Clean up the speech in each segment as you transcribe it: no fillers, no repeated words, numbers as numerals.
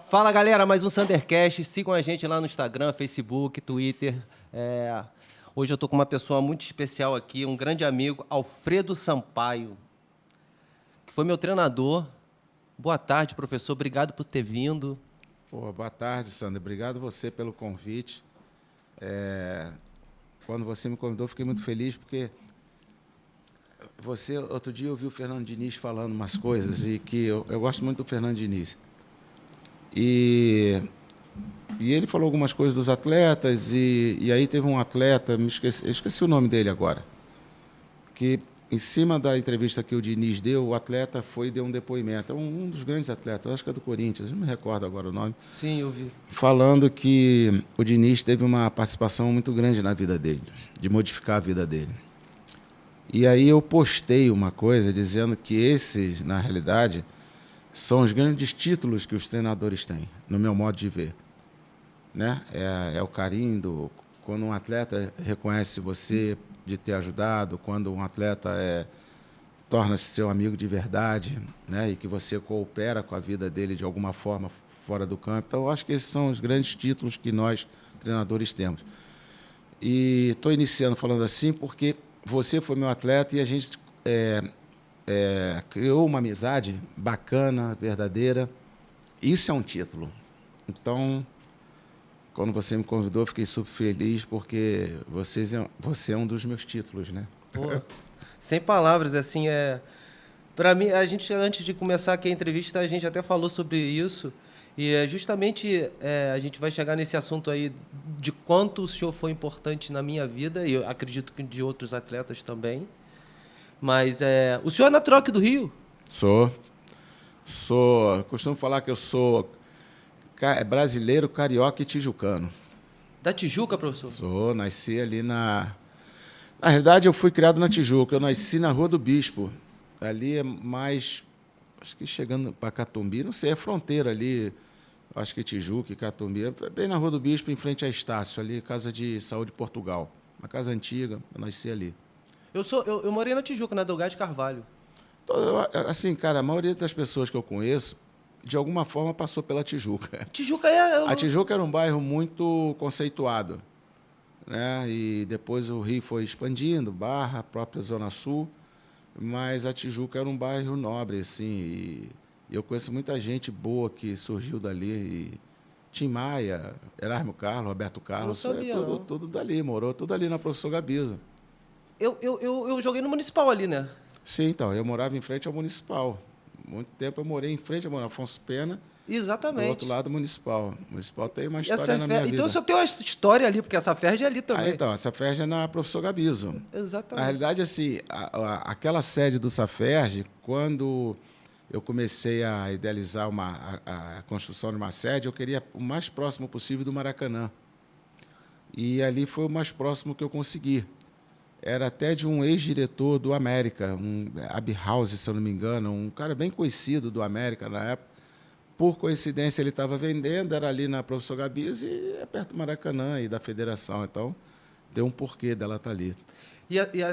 Fala, galera, mais um Thundercast. Sigam a gente lá no Instagram, Facebook, Twitter. Hoje eu tô com uma pessoa muito especial aqui, um grande amigo, Alfredo Sampaio, que foi meu treinador. Boa tarde, professor. Obrigado por ter vindo. Boa tarde, Sandra. Obrigado você pelo convite. Quando você me convidou, fiquei muito feliz, porque outro dia eu ouvi o Fernando Diniz falando umas coisas, e que eu gosto muito do Fernando Diniz. E ele falou algumas coisas dos atletas, e aí teve um atleta, eu esqueci o nome dele agora, que em cima da entrevista que o Diniz deu, o atleta foi e deu um depoimento. É um dos grandes atletas, acho que é do Corinthians, não me recordo agora o nome. Sim, eu vi. Falando que o Diniz teve uma participação muito grande na vida dele, de modificar a vida dele. E aí eu postei uma coisa dizendo que esses, na realidade, são os grandes títulos que os treinadores têm, no meu modo de ver. Né? É o carinho, quando um atleta reconhece você de ter ajudado, quando um atleta torna-se seu amigo de verdade, né? E que você coopera com a vida dele de alguma forma fora do campo. Então, eu acho que esses são os grandes títulos que nós, treinadores, temos. E estou iniciando falando assim porque você foi meu atleta e a gente criou uma amizade bacana, verdadeira. Isso é um título. Então, quando você me convidou, eu fiquei super feliz, porque você é um dos meus títulos, né? Pô, sem palavras, assim, para mim, a gente, antes de começar aqui a entrevista, a gente até falou sobre isso, e justamente a gente vai chegar nesse assunto aí de quanto o senhor foi importante na minha vida, e eu acredito que de outros atletas também. Mas o senhor é natural aqui do Rio? Sou. Costumo falar que eu sou brasileiro, carioca e tijucano. Da Tijuca, professor? Sou, nasci ali Na realidade, eu fui criado na Tijuca. Eu nasci na Rua do Bispo. Ali é mais, acho que chegando para Catumbi, não sei, é fronteira ali. Acho que Tijuca e Catumbi. Bem na Rua do Bispo, em frente a Estácio, ali, Casa de Saúde Portugal. Uma casa antiga, eu nasci ali. Eu morei na Tijuca, na Delgado de Carvalho. Assim, cara, a maioria das pessoas que eu conheço, de alguma forma, passou pela Tijuca. Tijuca A Tijuca era um bairro muito conceituado, né? E depois o Rio foi expandindo, Barra, própria Zona Sul, mas a Tijuca era um bairro nobre, assim, e eu conheço muita gente boa que surgiu dali, Tim Maia, Erasmo Carlos, Roberto Carlos, não sabia, tudo dali, morou tudo ali na Professor Gabiso. Eu joguei no Municipal ali, né? Sim, então, eu morava em frente ao Municipal. Muito tempo eu morei em frente ao Afonso Pena. Exatamente. Do outro lado, Municipal. O Municipal tem uma história na minha vida. Então, eu tenho uma história ali, porque essa Ferj é ali também. Então, essa Ferj é na Professor Gabiso. Exatamente. Na realidade, assim, aquela sede do Saferj, quando eu comecei a idealizar a construção de uma sede, eu queria o mais próximo possível do Maracanã. E ali foi o mais próximo que eu consegui. Era até de um ex-diretor do América, um Abhouse, se eu não me engano, um cara bem conhecido do América na época. Por coincidência, ele estava vendendo, era ali na Professor Gabiso e é perto do Maracanã e da Federação. Então, tem um porquê dela estar ali.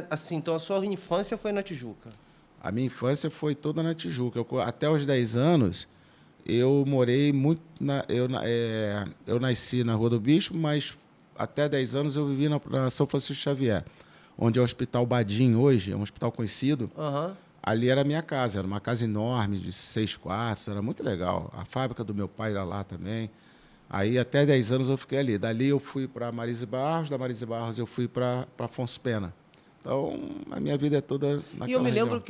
Assim, então a sua infância foi na Tijuca? A minha infância foi toda na Tijuca. Até os 10 anos, eu morei muito... eu nasci na Rua do Bispo, mas até 10 anos eu vivi na São Francisco Xavier, onde é o Hospital Badim hoje, é um hospital conhecido. Uhum. Ali era a minha casa, era uma casa enorme, de 6 quartos, era muito legal. A fábrica do meu pai era lá também. Aí, até 10 anos, eu fiquei ali. Dali, eu fui para Marise Barros, da Marise Barros, eu fui para Afonso Pena. Então, a minha vida é toda naquela E eu me região.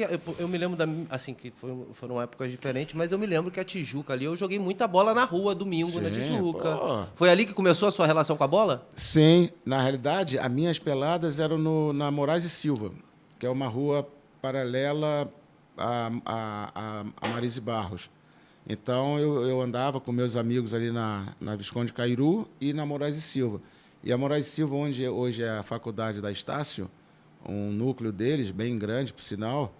lembro assim, que foram épocas diferentes, mas eu me lembro que a Tijuca ali, eu joguei muita bola na rua, domingo, Sim, na Tijuca. pô. Foi ali que começou a sua relação com a bola? Sim, na realidade, as minhas peladas eram na Moraes e Silva, que é uma rua paralela a Marise Barros. Então, eu andava com meus amigos ali na Visconde Cairu e na Moraes e Silva. E a Moraes e Silva, onde hoje é a faculdade da Estácio, um núcleo deles, bem grande, por sinal,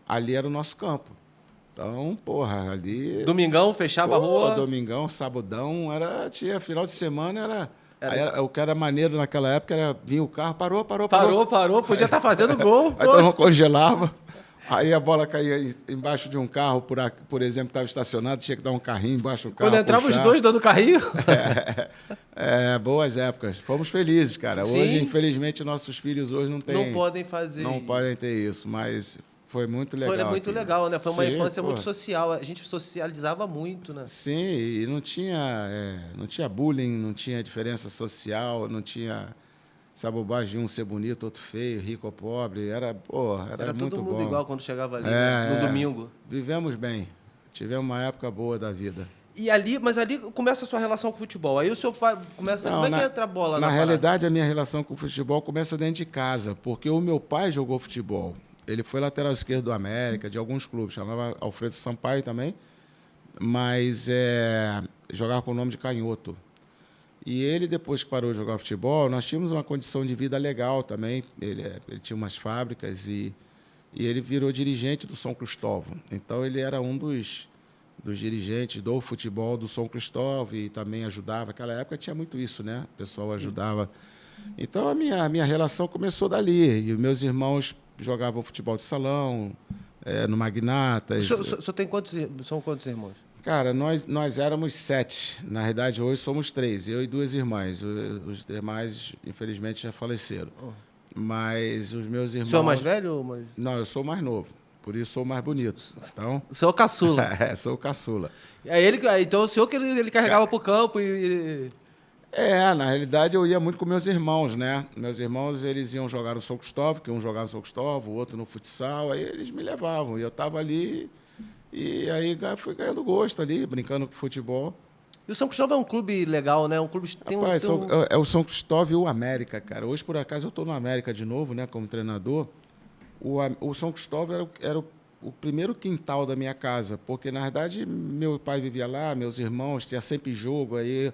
ali era o nosso campo. Então, porra, ali... Domingão, fechava a rua? Domingão, sabadão, tinha final de semana, o que era maneiro naquela época era vir o carro, parou. Podia estar fazendo gol. Aí então congelava. Aí a bola caía embaixo de um carro, por exemplo, estava estacionado, tinha que dar um carrinho embaixo do carro. Quando entravam os dois dando carrinho. Boas épocas. Fomos felizes, cara. Sim. Hoje, infelizmente, nossos filhos hoje não têm... Não podem fazer Não isso. podem ter isso, mas foi muito legal. Foi muito legal, né? Foi uma infância pô. muito social. A gente socializava muito, né? Sim, e não tinha bullying, não tinha diferença social, não tinha essa bobagem de um ser bonito, outro feio, rico ou pobre. Era muito todo mundo bom. igual quando chegava ali, né? No domingo. Vivemos bem. Tivemos uma época boa da vida. Mas ali começa a sua relação com o futebol. Aí o seu pai começa... Não, como é que entra a bola na realidade, a minha relação com o futebol começa dentro de casa, porque o meu pai jogou futebol. Ele foi lateral esquerdo do América, de alguns clubes, chamava Alfredo Sampaio também, mas jogava com o nome de Canhoto. E ele, depois que parou de jogar futebol, nós tínhamos uma condição de vida legal também. Ele tinha umas fábricas e ele virou dirigente do São Cristóvão. Então, ele era um dos dirigentes do futebol do São Cristóvão e também ajudava. Naquela época tinha muito isso, né? O pessoal ajudava. Então, a minha relação começou dali. E meus irmãos jogavam futebol de salão, no Magnatas. O senhor tem são quantos irmãos? Cara, nós éramos 7. Na realidade, hoje somos 3. Eu e 2 irmãs. Os demais, infelizmente, já faleceram. Mas os meus irmãos... O senhor é mais velho ou mais... Não, eu sou mais novo. Por isso sou mais bonito. Então... O senhor é o caçula. Sou o caçula. Então o senhor que ele carregava pro campo e... Na realidade eu ia muito com meus irmãos, né? Meus irmãos, eles iam jogar no São Cristóvão, que um jogava no São Cristóvão, o outro no futsal, aí eles me levavam. E eu estava ali, e aí fui ganhando gosto ali, brincando com futebol. E o São Cristóvão é um clube legal, né? Um clube que tem Rapaz, é o São Cristóvão e o América, cara. Hoje, por acaso, eu estou no América de novo, né, como treinador. O São Cristóvão era o primeiro quintal da minha casa, porque, na verdade, meu pai vivia lá, meus irmãos, tinha sempre jogo, aí...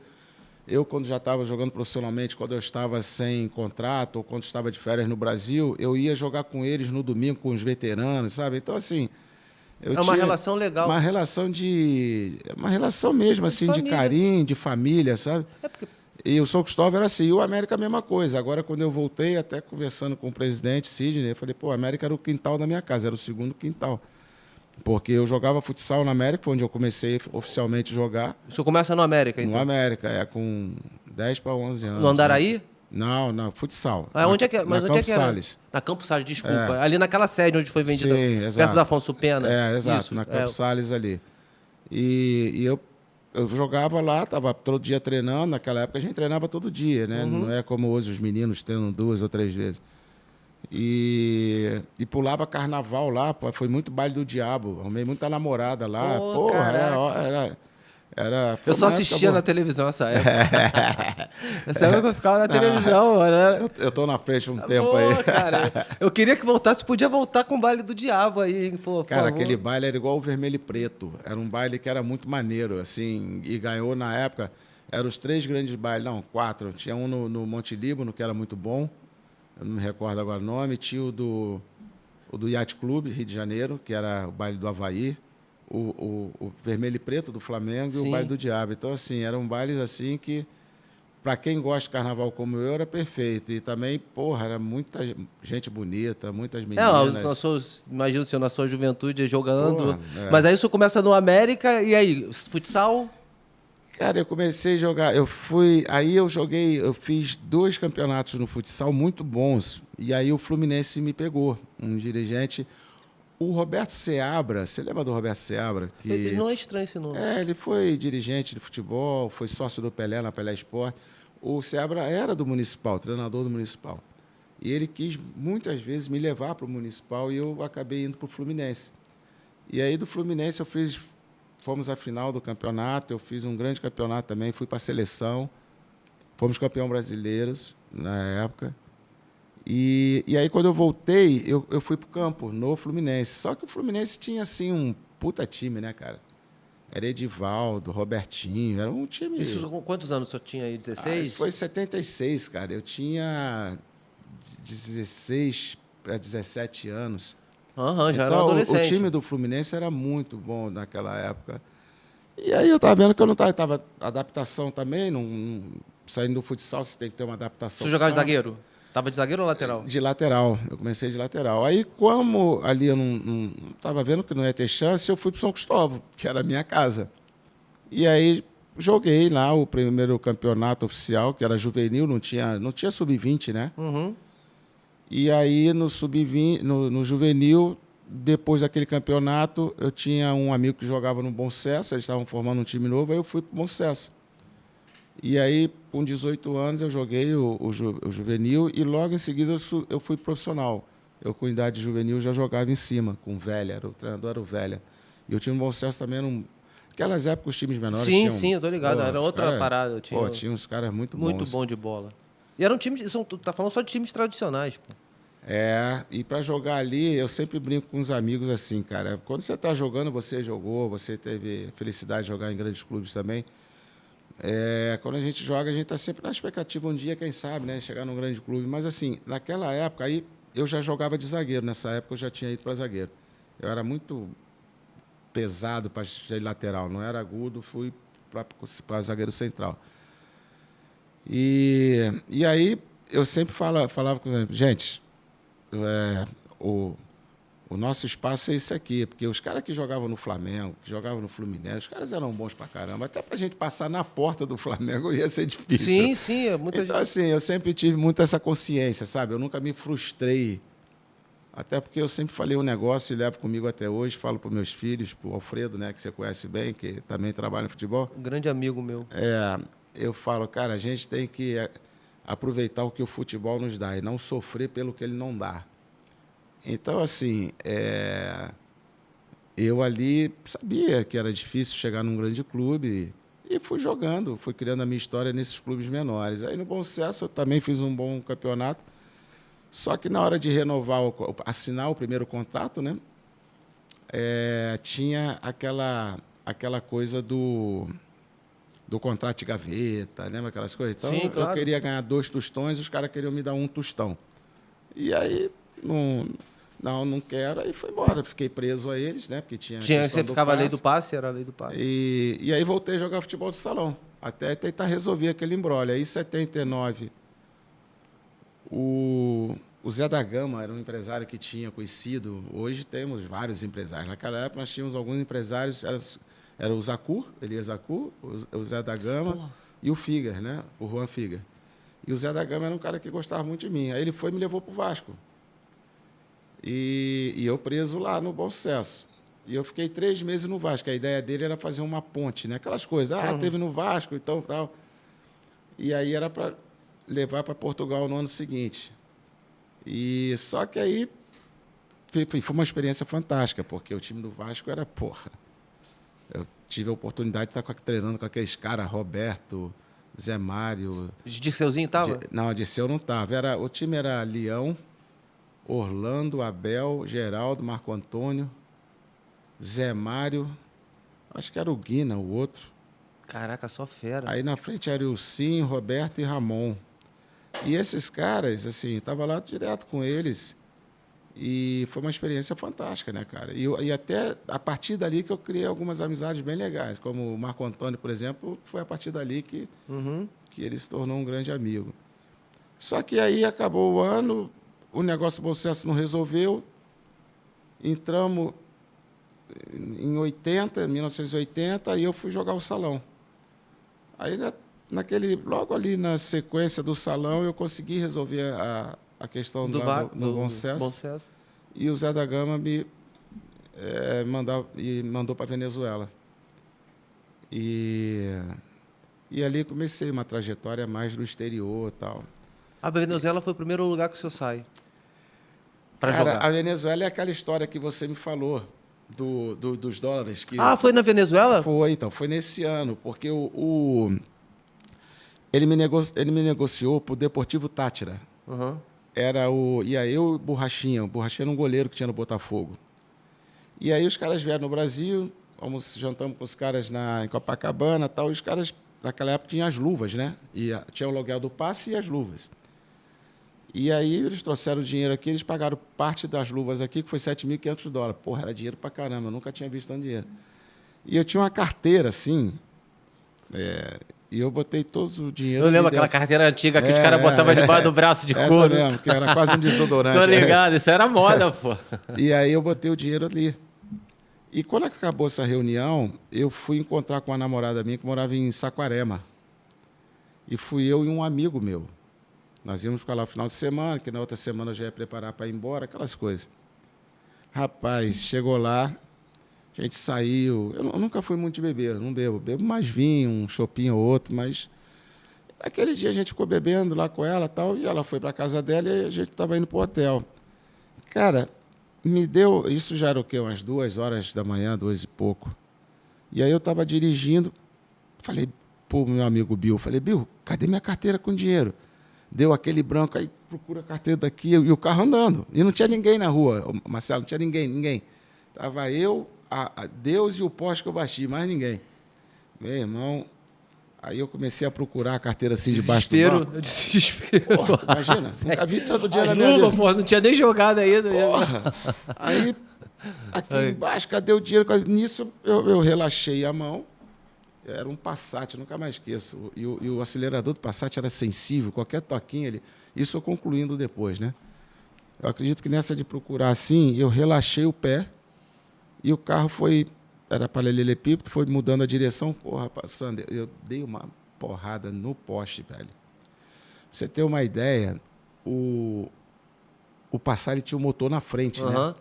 Eu, quando já estava jogando profissionalmente, quando eu estava sem contrato ou quando estava de férias no Brasil, eu ia jogar com eles no domingo, com os veteranos, sabe? Então, assim... uma relação legal. Uma relação mesmo, assim, de carinho, de família, sabe? E o São Cristóvão era assim, e o América a mesma coisa. Agora, quando eu voltei, até conversando com o presidente Sidney, eu falei, o América era o quintal da minha casa, era o segundo quintal. Porque eu jogava futsal na América, foi onde eu comecei oficialmente a jogar. O senhor começa no América, então? No América, com 10 para 11 anos. No Andaraí? Né? Não, futsal. Onde é que é? Mas onde é que era? Salles. Na Campos Salles, desculpa. Ali naquela sede onde foi vendido. Sim, perto exato. da Afonso Pena. Exato, Isso, na Campos Salles ali. E eu jogava lá, estava todo dia treinando. Naquela época a gente treinava todo dia, né? Não é como hoje os meninos treinam 2 ou 3 vezes. E pulava carnaval lá, foi muito baile do diabo. Arrumei muita namorada lá. Eu só assistia na televisão essa época. Essa época eu ficava na televisão, mano. Eu tô na frente um tempo aí. Cara, eu queria que voltasse, podia voltar com o baile do diabo aí. Cara, aquele baile era igual o vermelho e preto. Era um baile que era muito maneiro, assim, e ganhou na época. Eram os 3 grandes bailes, não, 4. Tinha um no Monte Líbano, que era muito bom. Eu não me recordo agora o nome. Tinha o do Yacht Club, Rio de Janeiro, que era o baile do Havaí. O vermelho e preto do Flamengo. Sim. E o baile do Diabo. Então, assim, eram bailes assim que, para quem gosta de carnaval como eu, era perfeito. E também, era muita gente bonita, muitas meninas. Imagina o senhor na sua juventude jogando. Mas aí o senhor começa no América, e aí, futsal? Cara, eu comecei a jogar, eu fiz 2 campeonatos no futsal muito bons, e aí o Fluminense me pegou, um dirigente, o Roberto Seabra, você lembra do Roberto Seabra? Ele não é estranho esse nome. Ele foi dirigente de futebol, foi sócio do Pelé na Pelé Esporte. O Seabra era do Municipal, treinador do Municipal, e ele quis muitas vezes me levar para o Municipal, e eu acabei indo para o Fluminense. E aí do Fluminense fomos à final do campeonato, eu fiz um grande campeonato também, fui para a seleção, fomos campeão brasileiros na época. E aí, quando eu voltei, eu fui para o campo, no Fluminense. Só que o Fluminense tinha, assim, um puta time, né, cara? Era Edivaldo, Robertinho, era um time... Isso, quantos anos o senhor tinha aí? 16? Isso foi em 76, cara. Eu tinha 16 para 17 anos. Já era adolescente. O time do Fluminense era muito bom naquela época. E aí eu estava vendo que eu não estava... adaptação também, saindo do futsal você tem que ter uma adaptação. Você jogava de zagueiro? Tava de zagueiro ou lateral? De lateral. Eu comecei de lateral. Aí, como ali eu não estava vendo que não ia ter chance, eu fui para São Cristóvão, que era a minha casa. E aí joguei lá o primeiro campeonato oficial, que era juvenil, não tinha sub-20, né? Uhum. E aí no sub-20, no juvenil, depois daquele campeonato, eu tinha um amigo que jogava no Bom Sucesso, eles estavam formando um time novo, aí eu fui para o Bom Sucesso. E aí, com 18 anos, eu joguei o juvenil e logo em seguida eu fui profissional. Eu, com idade juvenil, já jogava em cima, com o Velha, o treinador era o Velha. E o time do Bom Sucesso também era um... Aquelas épocas, os times menores Sim, tinham... sim, eu tô ligado. Era outra parada. Tinha uns caras muito bons. Muito bom de bola. E eram times... Tu tá falando só de times tradicionais, pô. E para jogar ali, eu sempre brinco com os amigos assim, cara. Quando você está jogando, você jogou, você teve felicidade de jogar em grandes clubes também. Quando a gente joga, a gente está sempre na expectativa um dia, quem sabe, né, chegar num grande clube. Mas assim, naquela época, aí eu já jogava de zagueiro. Nessa época eu já tinha ido para zagueiro. Eu era muito pesado para ser lateral, não era agudo, fui para zagueiro central. E aí eu sempre falava com os amigos, gente, o nosso espaço é esse aqui, porque os caras que jogavam no Flamengo, que jogavam no Fluminense, os caras eram bons pra caramba. Até pra gente passar na porta do Flamengo ia ser difícil. Sim, sim. Então, assim, eu sempre tive muito essa consciência, sabe? Eu nunca me frustrei. Até porque eu sempre falei um negócio e levo comigo até hoje, falo para meus filhos, para o Alfredo, né, que você conhece bem, que também trabalha no futebol. Um grande amigo meu. Eu falo, cara, a gente tem que aproveitar o que o futebol nos dá e não sofrer pelo que ele não dá. Então, assim, eu ali sabia que era difícil chegar num grande clube e fui jogando, fui criando a minha história nesses clubes menores. Aí, no Bom Sucesso, eu também fiz um bom campeonato, só que na hora de renovar, assinar o primeiro contrato, né, tinha aquela coisa do contrato de gaveta, lembra aquelas coisas? Então, sim, claro. Eu queria ganhar 2 tostões, os caras queriam me dar 1 tostão. E aí, não quero, aí foi embora. Fiquei preso a eles, né? Porque você ficava a lei do passe, era a lei do passe. E aí voltei a jogar futebol de salão, até tentar resolver aquele imbróglio. Aí, em 79, o Zé da Gama era um empresário que tinha conhecido. Hoje temos vários empresários. Naquela época, nós tínhamos alguns empresários. Era o Zacur, Elias Zacur, o Zé da Gama e o Figer, né? O Juan Figer. E o Zé da Gama era um cara que gostava muito de mim. Aí ele foi e me levou para o Vasco. E eu preso lá no Bom Sucesso. E eu fiquei 3 meses no Vasco. A ideia dele era fazer uma ponte, né? Aquelas coisas. Teve no Vasco e tal. E aí era para levar para Portugal no ano seguinte. E só que aí foi uma experiência fantástica, porque o time do Vasco era, eu tive a oportunidade de estar treinando com aqueles caras, Roberto, Zé Mário. Dirceuzinho estava? Não, Dirceu não estava. O time era Leão, Orlando, Abel, Geraldo, Marco Antônio, Zé Mário, acho que era o Guina, o outro. Caraca, só fera. Aí na frente era o Sim, Roberto e Ramon. E esses caras, assim, estava lá direto com eles. E foi uma experiência fantástica, né, cara? E até a partir dali que eu criei algumas amizades bem legais. Como o Marco Antônio, por exemplo, foi a partir dali que ele se tornou um grande amigo. Só que aí acabou o ano, o negócio do Bom Sucesso não resolveu. Entramos em 1980, e eu fui jogar o salão. Aí, logo ali na sequência do salão, eu consegui resolver a questão do Bom Sucesso. E o Zé da Gama me mandou para a Venezuela. E ali comecei uma trajetória mais do exterior e tal. A Venezuela foi o primeiro lugar que o senhor sai para jogar? A Venezuela é aquela história que você me falou dos dólares. Foi na Venezuela? Foi nesse ano, porque ele me negociou para o Deportivo Táchira. Era ia eu e o Borrachinha. O Borrachinha era um goleiro que tinha no Botafogo. E aí os caras vieram no Brasil, jantamos com os caras em Copacabana e tal, e os caras, naquela época, tinham as luvas, né? Tinha o aluguel do passe e as luvas. E aí eles trouxeram o dinheiro aqui, eles pagaram parte das luvas aqui, que foi $7.500. Porra, era dinheiro pra caramba, eu nunca tinha visto tanto dinheiro. E eu tinha uma carteira, assim, E eu botei todo o dinheiro. Eu lembro aquela carteira antiga que os caras botavam debaixo do braço de couro. Essa mesmo, que era quase um desodorante. Tô ligado, isso era moda, pô. E aí eu botei o dinheiro ali. E quando acabou essa reunião, eu fui encontrar com uma namorada minha que morava em Saquarema. E fui eu e um amigo meu. Nós íamos ficar lá no final de semana, que na outra semana eu já ia preparar para ir embora, aquelas coisas. Rapaz, chegou lá, a gente saiu. Eu nunca fui muito de beber, não bebo. Bebo mais vinho, um chopinho ou outro, mas naquele dia a gente ficou bebendo lá com ela e tal, e ela foi para a casa dela e a gente estava indo para o hotel. Cara, me deu... Isso já era o quê? Umas 2h da manhã, 2 e pouco. E aí eu estava dirigindo, falei pro meu amigo Bill, falei, Bill, cadê minha carteira com dinheiro? Deu aquele branco, aí procura a carteira daqui, e o carro andando. E não tinha ninguém na rua, Marcelo, não tinha ninguém. Tava eu, a Deus e o poste que eu bati, mais ninguém. Meu irmão, aí eu comecei a procurar a carteira assim debaixo do banco. Desespero. Porra, imagina, nunca vi tanto dinheiro na minha vida. Porra, não tinha nem jogado ainda. Porra, aí aqui embaixo, cadê o dinheiro? Nisso eu relaxei a mão. Era um Passat, nunca mais esqueço. E o acelerador do Passat era sensível, qualquer toquinho, isso eu concluindo depois, né? Eu acredito que nessa de procurar assim, eu relaxei o pé e o carro era paralelepípedo, foi mudando a direção. Porra, passando, eu dei uma porrada no poste, velho. Pra você ter uma ideia, o Passat tinha o motor na frente, né?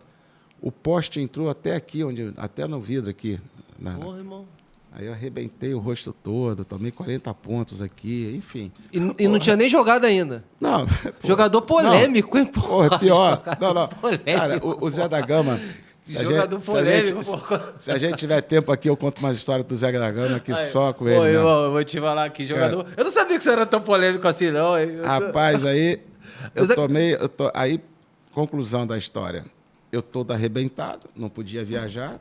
O poste entrou até aqui, até no vidro aqui. Porra, irmão. Aí eu arrebentei o rosto todo, tomei 40 pontos aqui, enfim. E não tinha nem jogado ainda? Não. Jogador polêmico, hein, porra? Pior. Não. Cara, o Zé da Gama... Jogador polêmico, se a gente tiver tempo aqui, eu conto umas histórias do Zé da Gama aqui só com ele mesmo. Irmão, eu vou te falar aqui, jogador... Eu não sabia que você era tão polêmico assim, não. Rapaz, aí aí, conclusão da história. Eu todo arrebentado, não podia viajar.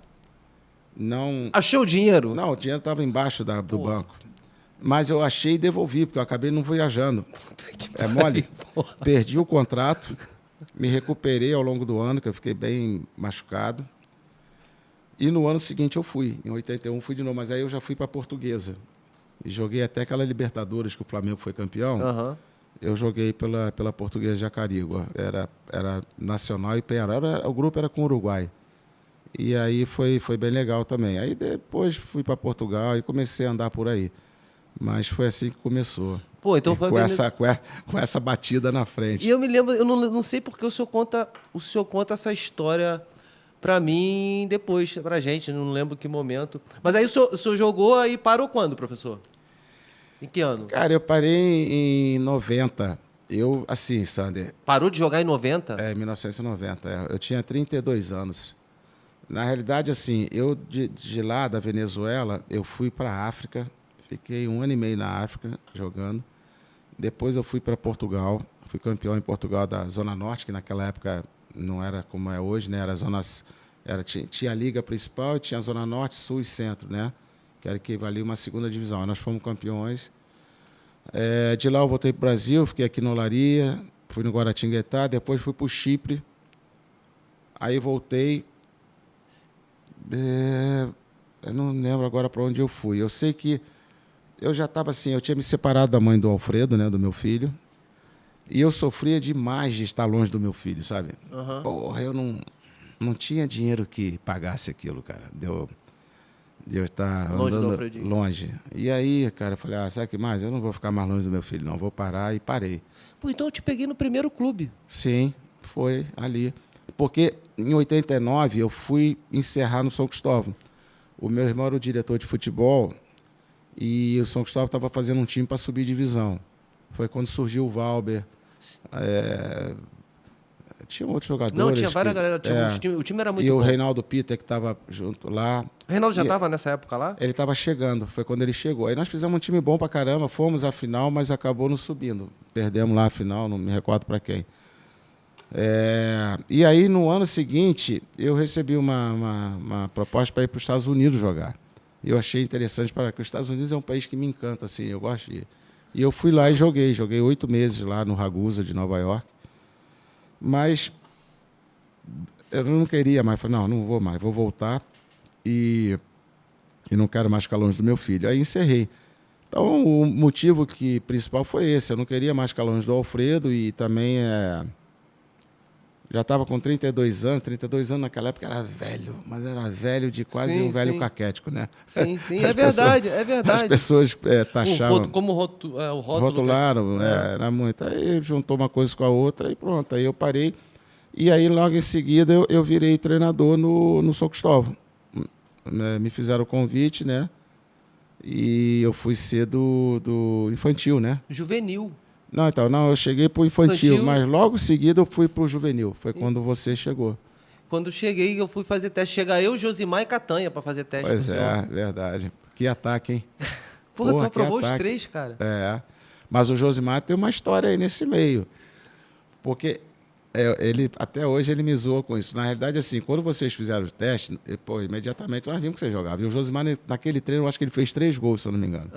Não... Achou o dinheiro? Não, o dinheiro estava embaixo do banco. Mas eu achei e devolvi, porque eu acabei não viajando. É mole? Perdi o contrato, me recuperei ao longo do ano, que eu fiquei bem machucado. E no ano seguinte eu fui. Em 81 fui de novo, mas aí eu já fui para a Portuguesa. E joguei até aquela Libertadores que o Flamengo foi campeão. Eu joguei pela Portuguesa de Jacarigua. Era Nacional e Penharol. O grupo era com o Uruguai. E aí foi bem legal também. Aí depois fui para Portugal e comecei a andar por aí. Mas foi assim que começou. Pô, então foi com essa batida na frente. E eu me lembro, eu não sei porque o senhor conta essa história para mim depois, pra gente, não lembro que momento. Mas aí o senhor jogou e parou quando, professor? Em que ano? Cara, eu parei em 90. Eu, assim, Sander... Parou de jogar em 90? 1990. Eu tinha 32 anos. Na realidade, assim, eu de lá, da Venezuela, eu fui para a África, fiquei 1 ano e meio na África jogando. Depois eu fui para Portugal, fui campeão em Portugal da Zona Norte, que naquela época não era como é hoje, né? Tinha a Liga Principal e tinha a Zona Norte, Sul e Centro, né? Que era equivalia a uma segunda divisão. Nós fomos campeões. De lá eu voltei para o Brasil, fiquei aqui no Olaria, fui no Guaratinguetá, depois fui para o Chipre. Aí voltei... eu não lembro agora para onde eu fui. Eu sei que eu já estava assim, eu tinha me separado da mãe do Alfredo, né, do meu filho, e eu sofria demais de estar longe do meu filho, sabe? Porra, eu não tinha dinheiro que pagasse aquilo, cara. Deu estar andando longe. E aí, cara, eu falei, sabe o que mais? Eu não vou ficar mais longe do meu filho, não. Vou parar, e parei. Pô, então eu te peguei no primeiro clube. Sim, foi ali. Porque em 89 eu fui encerrar no São Cristóvão. O meu irmão era o diretor de futebol e o São Cristóvão estava fazendo um time para subir divisão. Foi quando surgiu o Valber. Tinha outros jogadores. Não, tinha várias galera. O time era muito bom. E o Reinaldo Peter, que estava junto lá. O Reinaldo já estava nessa época lá? Ele estava chegando, foi quando ele chegou. Aí nós fizemos um time bom para caramba, fomos à final, mas acabou não subindo. Perdemos lá a final, não me recordo para quem. E aí, no ano seguinte, eu recebi uma proposta para ir para os Estados Unidos jogar. Eu achei interessante, porque os Estados Unidos é um país que me encanta, assim, eu gosto de ir. E eu fui lá e joguei 8 meses lá no Ragusa de Nova York. Mas eu não queria mais, falei, não vou mais, vou voltar e não quero mais ficar longe do meu filho. Aí encerrei. Então, o motivo principal foi esse. Eu não queria mais ficar longe do Alfredo e também já estava com 32 anos. 32 anos naquela época era velho, mas era velho de quase um velho caquético, né? Sim, é verdade, é verdade. As pessoas taxavam... Como o rótulo. Rotularam, era muito. Aí juntou uma coisa com a outra e pronto. Aí eu parei. E aí, logo em seguida, eu virei treinador no São Cristóvão. Me fizeram o convite, né? E eu fui ser do infantil, né? Juvenil. Não, eu cheguei pro infantil, mas logo em seguida eu fui pro juvenil. Foi quando você chegou. Quando cheguei, eu fui fazer teste. Chega eu, Josimar e Catanha para fazer teste. Pois verdade. Que ataque, hein? Porra, tu aprovou os 3, cara. Mas o Josimar tem uma história aí nesse meio. Porque até hoje ele me zoou com isso. Na realidade, assim, quando vocês fizeram o teste, imediatamente nós vimos que você jogava. E o Josimar, naquele treino, eu acho que ele fez 3 gols, se eu não me engano.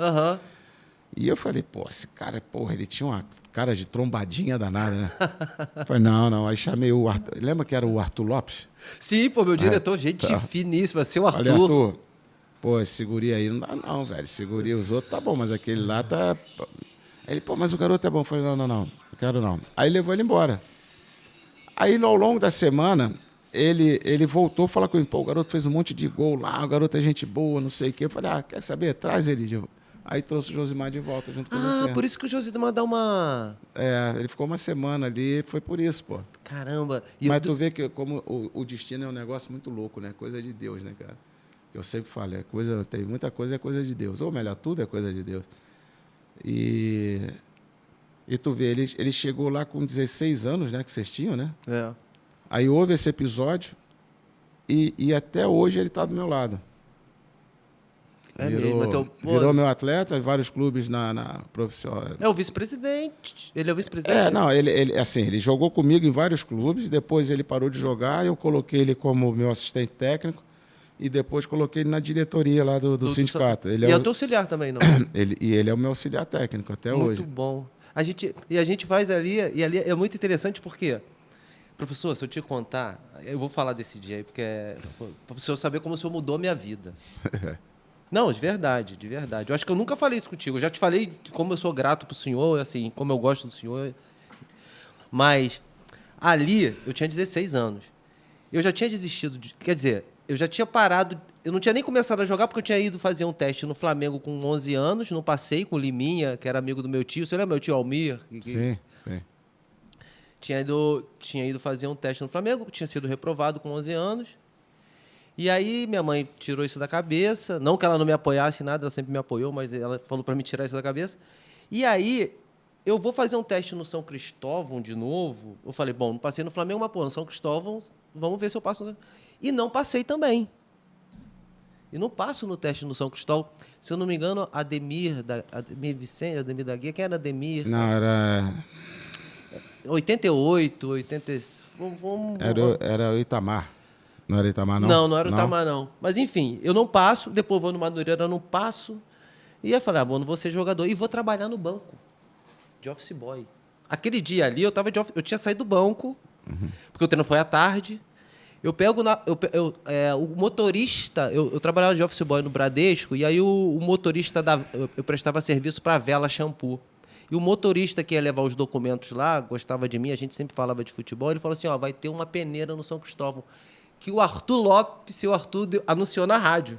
E eu falei, esse cara, ele tinha uma cara de trombadinha danada, né? Eu falei, não. Aí chamei o Arthur. Lembra que era o Arthur Lopes? Sim, meu diretor, gente finíssima, seu Arthur. Falei, Arthur, esse guri aí não dá não, velho. Esse guri, os outros tá bom, mas aquele lá tá... Ele, mas o garoto é bom. Eu falei, não quero não. Aí levou ele embora. Aí, ao longo da semana, ele voltou a falar comigo, o garoto fez um monte de gol lá, o garoto é gente boa, não sei o quê. Eu falei, quer saber? Traz ele de volta. Aí trouxe o Josimar de volta junto com você. Por isso que o Josimar dá uma... Ele ficou uma semana ali, foi por isso, pô. Caramba. Mas tu vê que como o destino é um negócio muito louco, né? Coisa de Deus, né, cara? Eu sempre falo, tem muita coisa é coisa de Deus. Ou melhor, tudo é coisa de Deus. E tu vê, ele chegou lá com 16 anos, né? Que vocês tinham, né? Aí houve esse episódio e até hoje ele está do meu lado. Virou meu atleta, vários clubes na profissional. É o vice-presidente. Ele é o vice-presidente? Ele jogou comigo em vários clubes, depois ele parou de jogar, eu coloquei ele como meu assistente técnico e depois coloquei ele na diretoria lá do sindicato. Ele é o teu auxiliar também, não? Ele é o meu auxiliar técnico até hoje. Muito bom. A gente faz ali, e ali é muito interessante porque, professor, se eu te contar, eu vou falar desse dia aí, porque para o senhor saber como o senhor mudou a minha vida. Não, de verdade. Eu acho que eu nunca falei isso contigo. Eu já te falei como eu sou grato pro senhor, assim, como eu gosto do senhor. Mas ali eu tinha 16 anos. Eu já tinha desistido quer dizer, eu já tinha parado, eu não tinha nem começado a jogar porque eu tinha ido fazer um teste no Flamengo com 11 anos, não passei com o Liminha, que era amigo do meu tio. Você lembra meu tio Almir? Sim. Tinha ido fazer um teste no Flamengo, tinha sido reprovado com 11 anos. E aí minha mãe tirou isso da cabeça. Não que ela não me apoiasse em nada, ela sempre me apoiou, mas ela falou para me tirar isso da cabeça. E aí eu vou fazer um teste no São Cristóvão de novo. Eu falei, não passei no Flamengo, mas no São Cristóvão, vamos ver se eu passo. E não passei também. E não passo no teste no São Cristóvão. Se eu não me engano, Ademir Vicente, Ademir da Guia, quem era Ademir? Não, era... 88, 80... Era o Itamar. Não era Itamar, não? Não era o Itamar, não. Mas, enfim, eu não passo, depois vou no Madureira, não passo. E aí eu falei, não vou ser jogador. E vou trabalhar no banco, de office boy. Aquele dia ali, eu tinha saído do banco, porque o treino foi à tarde. Eu pego o motorista, eu trabalhava de office boy no Bradesco, e aí o motorista, eu prestava serviço para a Vela Shampoo. E o motorista que ia levar os documentos lá, gostava de mim, a gente sempre falava de futebol, ele falou assim, vai ter uma peneira no São Cristóvão. Que o Arthur Lopes, anunciou na rádio.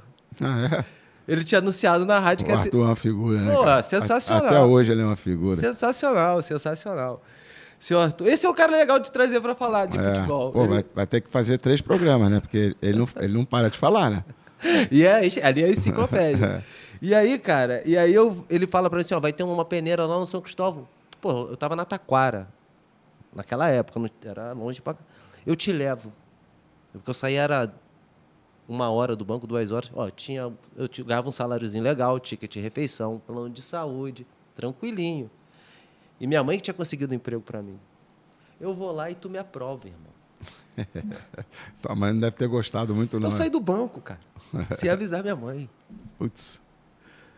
Ele tinha anunciado na rádio. O Arthur é uma figura, né? Sensacional. Até hoje ele é uma figura. Sensacional. Seu Arthur, esse é o cara legal de trazer para falar de futebol. Vai ter que fazer 3 programas, né? Porque ele não para de falar, né? E ali é a enciclopédia. E aí, cara, ele fala para mim assim, vai ter uma peneira lá no São Cristóvão. Eu tava na Taquara. Naquela época, era longe pra... Eu te levo. Porque eu saía, era 1 hora do banco, 2 horas. Eu ganhava um saláriozinho legal, ticket de refeição, plano de saúde, tranquilinho. E minha mãe que tinha conseguido um emprego para mim. Eu vou lá e tu me aprova, irmão. Tua mãe não deve ter gostado muito, não. Eu saí do banco, cara. Sem avisar minha mãe. Putz.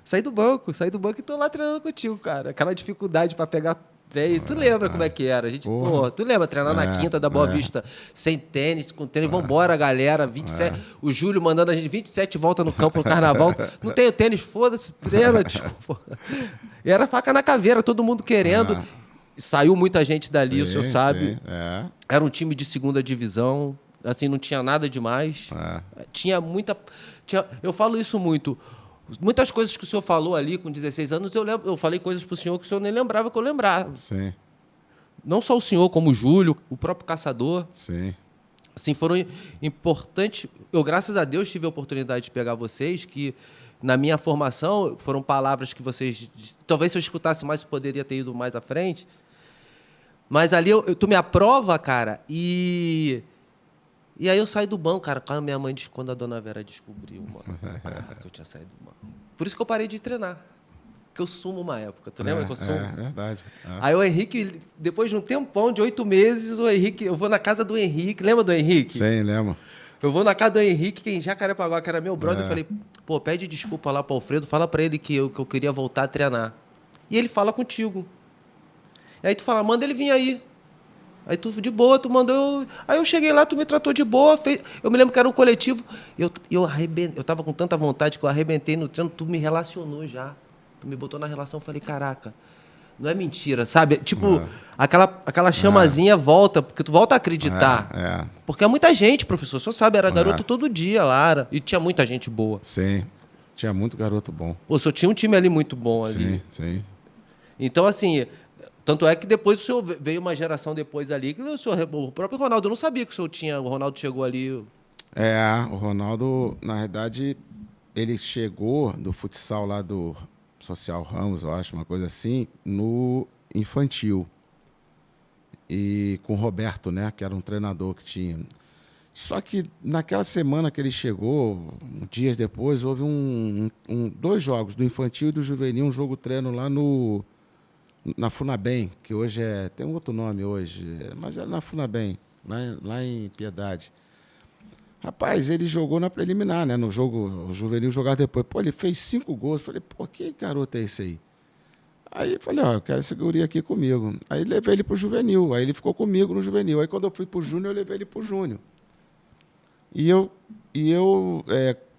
Saí do banco e tô lá treinando contigo, cara. Aquela dificuldade para pegar treino. Tu lembra como é que era? A gente, pô, tu lembra treinar na quinta da Boa Vista, sem tênis, com tênis, vambora, galera, 27. O Júlio mandando a gente 27 voltas no campo no carnaval. Não tenho tênis, foda-se, treina, desculpa. E era faca na caveira, todo mundo querendo. Saiu muita gente dali, o senhor sabe. Era um time de segunda divisão, assim, não tinha nada demais. Tinha muita. Eu falo isso muito. Muitas coisas que o senhor falou ali com 16 anos, eu falei coisas para o senhor que o senhor nem lembrava que eu lembrava. Sim. Não só o senhor, como o Júlio, o próprio Caçador. Sim. Assim, foram importantes. Eu, graças a Deus, tive a oportunidade de pegar vocês, que na minha formação foram palavras que vocês... Talvez se eu escutasse mais, poderia ter ido mais à frente. Mas ali, tu me aprova, cara, E aí eu saí do banco, cara, quando a dona Vera descobriu, mano, que eu tinha saído do banco. Por isso que eu parei de treinar. Porque eu sumo uma época, tu lembra que eu sumo? É verdade. Aí o Henrique, depois de um tempão, de 8 meses, o Henrique, eu vou na casa do Henrique, lembra do Henrique? Sim, lembro. Eu vou na casa do Henrique, que em Jacarepaguá, que era meu brother, eu falei, pô, pede desculpa lá pro Alfredo, fala pra ele que eu queria voltar a treinar. E ele fala contigo. E aí tu fala, manda ele vir aí. Aí tu, de boa, tu mandou... Aí eu cheguei lá, tu me tratou de boa. Eu me lembro que era um coletivo. Eu tava com tanta vontade que eu arrebentei no treino. Tu me relacionou já. Tu me botou na relação. Eu falei, caraca, não é mentira, sabe? Tipo, aquela chamazinha volta, porque tu volta a acreditar. Porque é muita gente, professor. O senhor sabe, era garoto todo dia lá. E tinha muita gente boa. Sim, tinha muito garoto bom. Pô, o senhor tinha um time ali muito bom ali. Sim. Então, assim... Tanto é que depois o senhor veio uma geração depois ali, que o próprio Ronaldo, eu não sabia que o senhor tinha, o Ronaldo chegou ali. O Ronaldo, na verdade, ele chegou do futsal lá do Social Ramos, eu acho, uma coisa assim, no infantil. E com o Roberto, né, que era um treinador que tinha. Só que naquela semana que ele chegou, dias depois, houve 2 jogos, do infantil e do juvenil, um jogo-treino lá na Funabem, que hoje tem um outro nome hoje, mas era na Funabem, lá em Piedade. Rapaz, ele jogou na preliminar, né? No jogo, o juvenil jogava depois. Pô, ele fez 5 gols. Falei, pô, que garoto é esse aí? Aí eu falei, eu quero esse guri aqui comigo. Aí levei ele pro juvenil, aí ele ficou comigo no juvenil. Aí quando eu fui pro júnior, eu levei ele pro júnior. E eu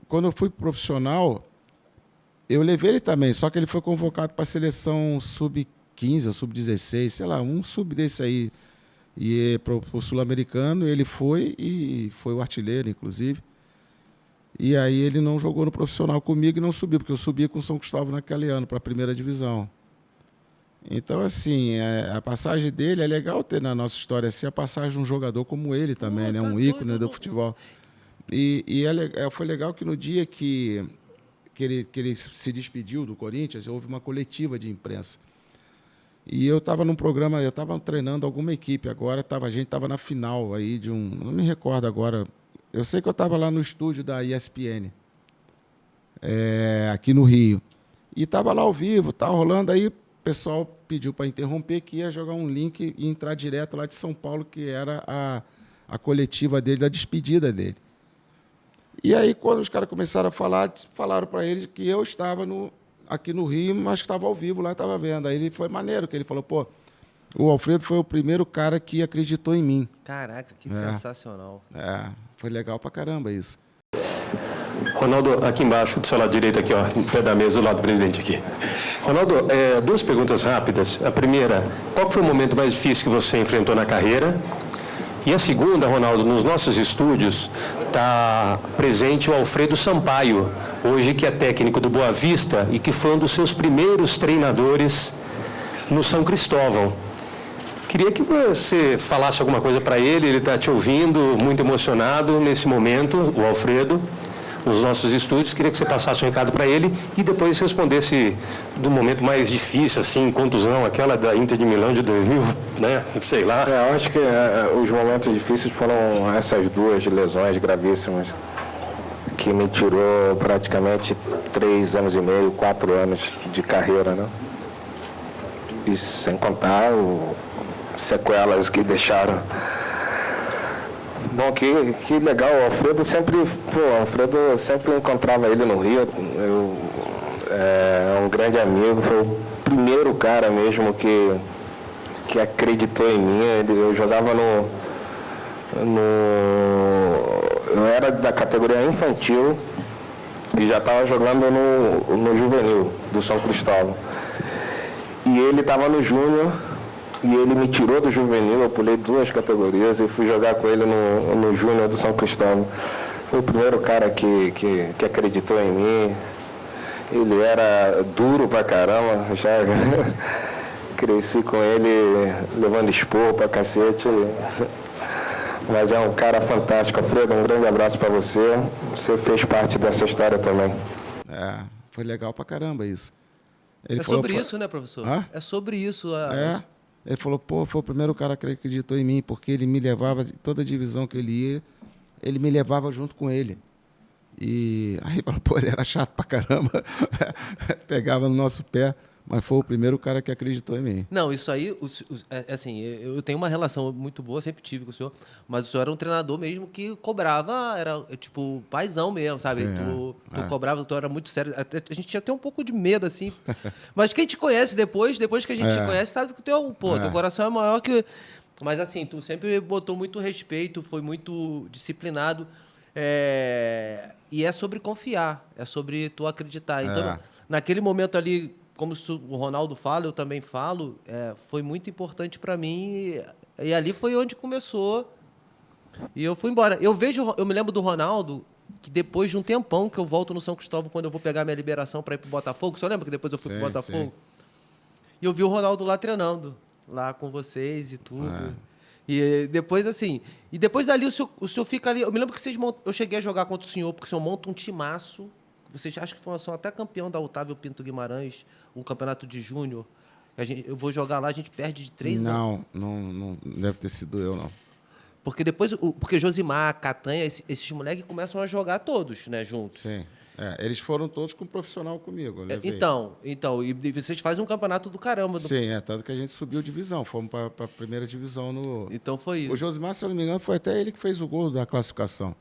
quando eu fui profissional, eu levei ele também, só que ele foi convocado para a seleção sub-15 ou sub-16, sei lá, um sub desse aí. E para o sul-americano ele foi, e foi o artilheiro, inclusive. E aí ele não jogou no profissional comigo e não subiu, porque eu subia com o São Cristóvão naquele ano, para a primeira divisão. Então, assim, a passagem dele é legal ter na nossa história assim, a passagem de um jogador como ele também, né? Um ícone do futebol. E foi legal que no dia que ele se despediu do Corinthians, houve uma coletiva de imprensa. E eu estava num programa, eu estava treinando alguma equipe agora, a gente estava na final aí de não me recordo agora, eu sei que eu estava lá no estúdio da ESPN, aqui no Rio, e estava lá ao vivo, tá rolando, aí o pessoal pediu para interromper, que ia jogar um link e entrar direto lá de São Paulo, que era a coletiva dele, da despedida dele. E aí, quando os caras começaram a falar, falaram para ele que eu estava aqui no Rio, mas que estava ao vivo lá, estava vendo. Aí ele foi maneiro, que ele falou, pô, o Alfredo foi o primeiro cara que acreditou em mim. Caraca, que sensacional. Foi legal pra caramba isso. Ronaldo, aqui embaixo, do seu lado direito, aqui, ó, no pé da mesa, do lado do presidente aqui. Ronaldo, 2 perguntas rápidas. A primeira, qual foi o momento mais difícil que você enfrentou na carreira? E a segunda, Ronaldo, nos nossos estúdios está presente o Alfredo Sampaio, hoje que é técnico do Boa Vista e que foi um dos seus primeiros treinadores no São Cristóvão. Queria que você falasse alguma coisa para ele está te ouvindo, muito emocionado nesse momento, o Alfredo, nos nossos estúdios. Queria que você passasse um recado para ele e depois respondesse do momento mais difícil, assim, contusão, aquela da Inter de Milão de 2000, né? Sei lá. Eu acho que os momentos difíceis foram essas 2 lesões gravíssimas que me tirou praticamente 3 anos e meio, 4 anos de carreira, né? E sem contar sequelas que deixaram. Bom, que legal, o Alfredo sempre encontrava ele no Rio, é um grande amigo, foi o primeiro cara mesmo que que acreditou em mim. Eu jogava eu era da categoria infantil e já estava jogando no juvenil do São Cristóvão. E ele estava no júnior e ele me tirou do juvenil, eu pulei 2 categorias e fui jogar com ele no júnior do São Cristóvão. Foi o primeiro cara que acreditou em mim. Ele era duro pra caramba, já cresci com ele levando esporro pra cacete. Mas é um cara fantástico. Alfredo, um grande abraço para você. Você fez parte dessa história também. Foi legal pra caramba isso. Ele falou, sobre isso, né, professor? Hã? É sobre isso. Ele falou, pô, foi o primeiro cara que acreditou em mim, porque ele me levava, toda divisão que ele ia, ele me levava junto com ele. E aí falou, pô, ele era chato pra caramba, pegava no nosso pé. Mas foi o primeiro cara que acreditou em mim. Não, isso aí, assim, eu tenho uma relação muito boa, sempre tive com o senhor, mas o senhor era um treinador mesmo que cobrava, era tipo paizão mesmo, sabe? Sim, tu cobrava, tu era muito sério. A gente tinha até um pouco de medo, assim. Mas quem te conhece depois que a gente te conhece, sabe que teu coração é maior que... Mas assim, tu sempre botou muito respeito, foi muito disciplinado. E é sobre confiar, é sobre tu acreditar. Então, naquele momento ali... Como o Ronaldo fala, eu também falo, foi muito importante para mim e ali foi onde começou e eu fui embora. Eu me lembro do Ronaldo, que depois de um tempão que eu volto no São Cristóvão, quando eu vou pegar minha liberação para ir pro Botafogo, você lembra que depois eu fui pro Botafogo? Sim. E eu vi o Ronaldo lá treinando, lá com vocês e tudo. E depois, assim, depois dali o senhor fica ali, eu me lembro que eu cheguei a jogar contra o senhor, porque o senhor monta um timaço. Vocês acham que são até campeão da Otávio Pinto Guimarães, um campeonato de júnior. Eu vou jogar lá, a gente perde de 3 anos. Não deve ter sido eu, não. Porque depois, porque Josimar, Catanha, esses moleques começam a jogar todos, né, juntos. Sim. Eles foram todos com profissional comigo. Então, e vocês fazem um campeonato do caramba. Sim, tanto que a gente subiu divisão, fomos para a primeira divisão no... Então foi isso. O Josimar, se eu não me engano, foi até ele que fez o gol da classificação.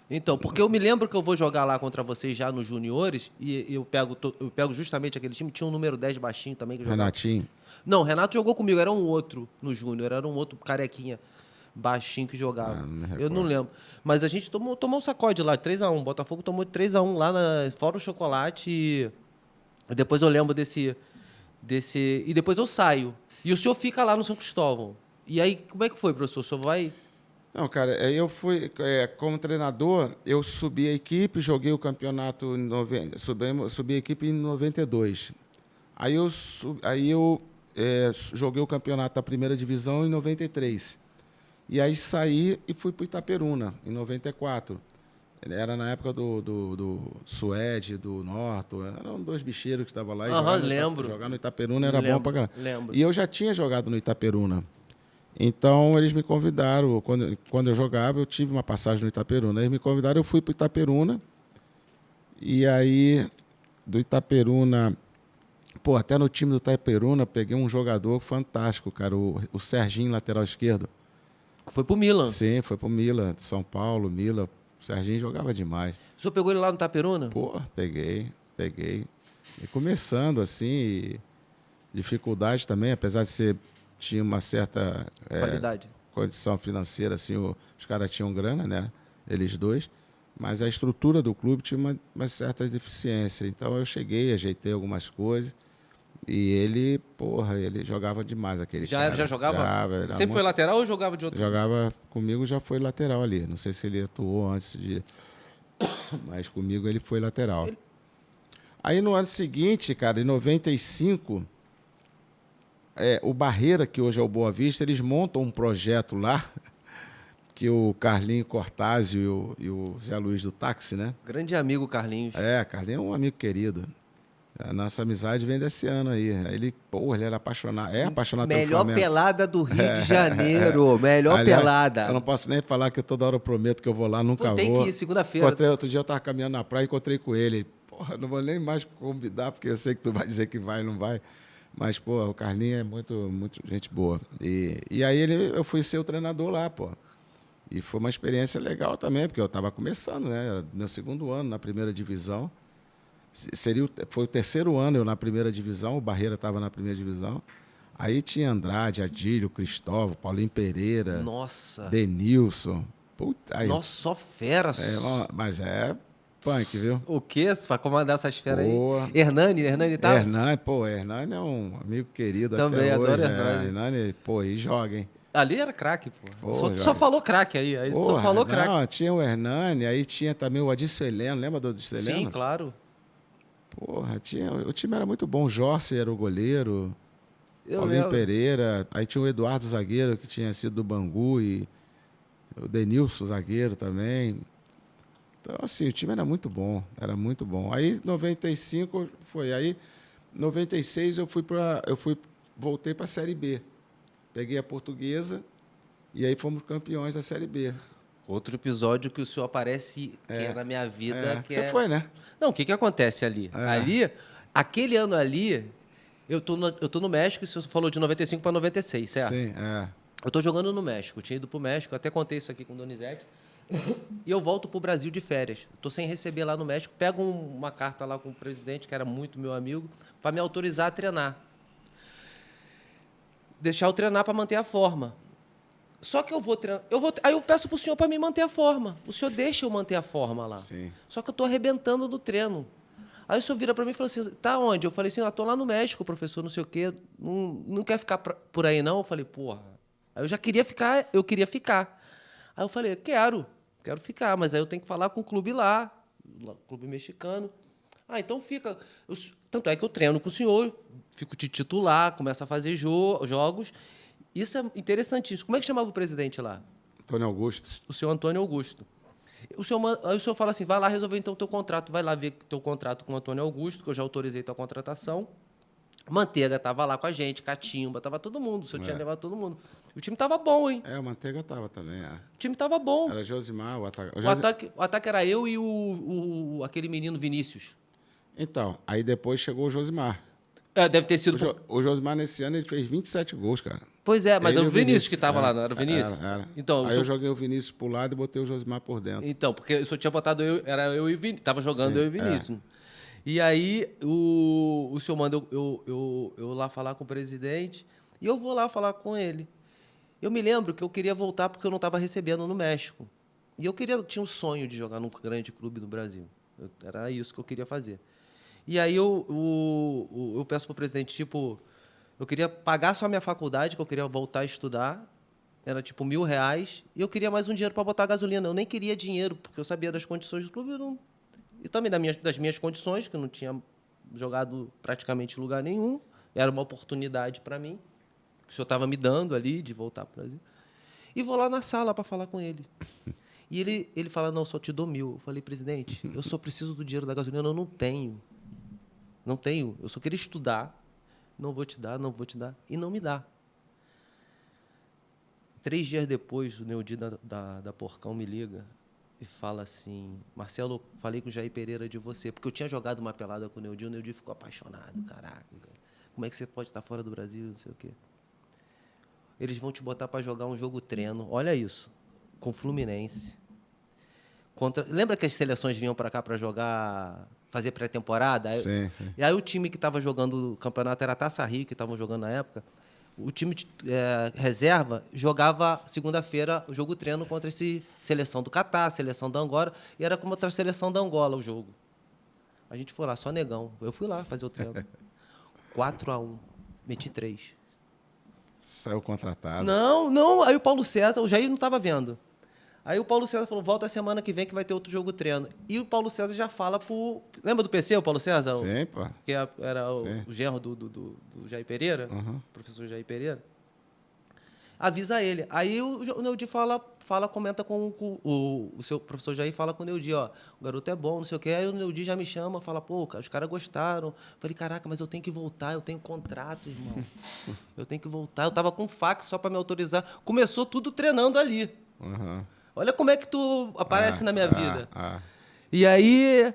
Então, porque eu me lembro que eu vou jogar lá contra vocês já nos juniores e eu pego justamente aquele time, tinha um número 10 baixinho também. Que Renatinho? Não, Renato jogou comigo, era um outro no júnior, era um outro carequinha baixinho que jogava. Eu não lembro. Mas a gente tomou um sacode lá, 3-1, Botafogo tomou 3-1 lá, fora o chocolate e depois eu lembro desse... E depois eu saio. E o senhor fica lá no São Cristóvão. E aí, como é que foi, professor? O senhor vai... Não, cara, eu fui, como treinador, eu subi a equipe, joguei o campeonato, subi a equipe em 92. Aí eu joguei o campeonato da primeira divisão em 93. E aí saí e fui para o Itaperuna, em 94. Era na época do Suede, do Norton, eram 2 bicheiros que estavam lá. Lembro. Jogar no Itaperuna era bom pra caramba. Lembro. E eu já tinha jogado no Itaperuna. Então, eles me convidaram, quando eu jogava, eu tive uma passagem no Itaperuna. Eles me convidaram, eu fui para o Itaperuna. E aí, do Itaperuna... Pô, até no time do Itaperuna, peguei um jogador fantástico, cara, o Serginho, lateral esquerdo. Foi pro Milan? Sim, foi pro Milan, de São Paulo, Milan. O Serginho jogava demais. O senhor pegou ele lá no Itaperuna? Pô, peguei. E começando, assim, dificuldade também, apesar de tinha uma certa condição financeira, assim, os caras tinham grana, né? Eles dois, mas a estrutura do clube tinha uma certa deficiência. Então eu cheguei, ajeitei algumas coisas e ele jogava demais aquele cara. Já jogava? Sempre foi lateral ou jogava de outro? Jogava comigo, já foi lateral ali. Não sei se ele atuou antes de... Mas comigo ele foi lateral. Aí no ano seguinte, cara, em 95... o Barreira, que hoje é o Boa Vista, eles montam um projeto lá, que o Carlinho Cortázio e o Zé Luiz do táxi, né? Grande amigo, Carlinhos. Carlinho é um amigo querido. A nossa amizade vem desse ano aí. Ele era apaixonado. Apaixonado pelo Flamengo. Melhor pelada do Rio de Janeiro. Melhor pelada. Eu não posso nem falar que toda hora eu prometo que eu vou lá, nunca vou. Tem que ir, segunda-feira. Outro dia eu estava caminhando na praia e encontrei com ele. Porra, não vou nem mais convidar, porque eu sei que tu vai dizer que vai, não vai. Mas, pô, o Carlinhos é muito gente boa. E aí eu fui ser o treinador lá, pô. E foi uma experiência legal também, porque eu estava começando, né? Era meu 2º ano na primeira divisão. Foi o 3º ano eu na primeira divisão, o Barreira estava na primeira divisão. Aí tinha Andrade, Adílio, Cristóvão, Paulinho Pereira, Nossa. Denilson. Puta, aí, Nossa, só fera. mas é punk, viu? O quê? Você vai comandar essas feras Pô. aí? Hernani tá? Hernani é um amigo querido Também, até hoje. adoro Hernani. Hernani, pô, e joga, hein? Ali era craque, pô. Pô, Só joga. falou craque aí. Aí só falou craque. Não, tinha o Hernani, aí tinha também o Adilson Heleno, lembra do Adilson Heleno? Sim, claro. Porra, o time era muito bom. O Jorge era o goleiro, Eu Paulinho lembro. Pereira, aí tinha o Eduardo zagueiro, que tinha sido do Bangu, e o Denilson zagueiro também. Então, assim, o time era muito bom, era muito bom. Aí, 95 foi. Aí, 96 voltei para a Série B. Peguei a Portuguesa e aí fomos campeões da Série B. Outro episódio que o senhor aparece que é na minha vida. Que Você é... foi, né? Não, o que acontece ali? Ali, aquele ano ali, eu tô no México, o senhor falou de 95 para 96, certo? Sim, Eu tô jogando no México, eu tinha ido pro México, eu até contei isso aqui com o Donizete. E eu volto pro Brasil de férias. Tô sem receber lá no México, pego uma carta lá com o presidente, que era muito meu amigo, para me autorizar a treinar. Deixar eu treinar para manter a forma. Só que eu vou treinar. Aí eu peço pro senhor para me manter a forma. O senhor deixa eu manter a forma lá. Sim. Só que eu tô arrebentando no treino. Aí o senhor vira para mim e fala assim: tá onde? Eu falei assim: tô lá no México, professor, não sei o quê. Não quer ficar por aí, não? Eu falei, porra. Aí eu já queria ficar, eu queria ficar. Aí eu falei, quero ficar, mas aí eu tenho que falar com o clube lá, clube mexicano. Ah, então fica. Tanto é que eu treino com o senhor, fico de titular, começo a fazer jogos. Isso é interessantíssimo. Como é que chamava o presidente lá? Antônio Augusto. O senhor Antônio Augusto. Aí o senhor fala assim, vai lá resolver então o teu contrato, vai lá ver teu contrato com o Antônio Augusto, que eu já autorizei tua contratação. Manteiga estava lá com a gente, Catimba, estava todo mundo, o senhor tinha levado todo mundo. O time estava bom, hein? O Manteiga tava também, O time estava bom. Era Josimar, o ataque. O ataque era eu e aquele menino Vinícius. Então, aí depois chegou o Josimar. Deve ter sido... O Josimar, nesse ano, ele fez 27 gols, cara. Pois é, mas Ele é e o Vinícius que estava lá, não era o Vinícius? Era. Então, Aí eu joguei o Vinícius pro lado e botei o Josimar por dentro. Então, porque eu só tinha botado era eu e o Vinícius. Tava jogando Sim, eu e o Vinícius. E aí o senhor manda eu lá falar com o presidente e eu vou lá falar com ele. Eu me lembro que eu queria voltar porque eu não estava recebendo no México. E eu tinha um sonho de jogar num grande clube no Brasil. Era isso que eu queria fazer. E aí eu peço para o presidente, tipo, eu queria pagar só a minha faculdade, que eu queria voltar a estudar. Era tipo R$1.000. E eu queria mais um dinheiro para botar gasolina. Eu nem queria dinheiro, porque eu sabia das condições do clube. E também das minhas condições, que eu não tinha jogado praticamente em lugar nenhum. Era uma oportunidade para mim, que o senhor estava me dando ali, de voltar para o Brasil. E vou lá na sala para falar com ele. E ele fala, não, só te dou 1.000. Eu falei, presidente, eu só preciso do dinheiro da gasolina, eu não tenho. Não tenho. Eu só queria estudar. Não vou te dar. E não me dá. 3 dias depois, o Neudi da Porcão me liga e fala assim, Marcelo, falei com o Jair Pereira de você, porque eu tinha jogado uma pelada com o Neudi ficou apaixonado, caraca. Como é que você pode estar fora do Brasil, não sei o quê. Eles vão te botar para jogar um jogo treino, olha isso, com o Fluminense. Lembra que as seleções vinham para cá para jogar, fazer pré-temporada? Sim. E aí o time que estava jogando o campeonato era a Taça Rio, que estavam jogando na época. O time reserva jogava segunda-feira o jogo treino contra esse seleção do Catar, seleção da Angola, e era contra a seleção da Angola o jogo. A gente foi lá, só negão. Eu fui lá fazer o treino. 4-1. Meti 3. Saiu contratado. Não. Aí o Paulo César, o Jair não estava vendo. Aí o Paulo César falou, volta a semana que vem que vai ter outro jogo treino. E o Paulo César já fala pro... Lembra do PC, o Paulo César? Sim, pô. Que era o genro do Jair Pereira, professor Jair Pereira. Avisa ele. Aí o Neudi comenta com o seu professor Jair, fala com o Neudi, ó, o garoto é bom, não sei o quê. Aí o Neudi já me chama, fala, pô, os caras gostaram. Falei, caraca, mas eu tenho que voltar, eu tenho contrato, irmão. Eu tenho que voltar. Eu tava com fax só para me autorizar. Começou tudo treinando ali. Olha como é que tu aparece na minha vida. E aí...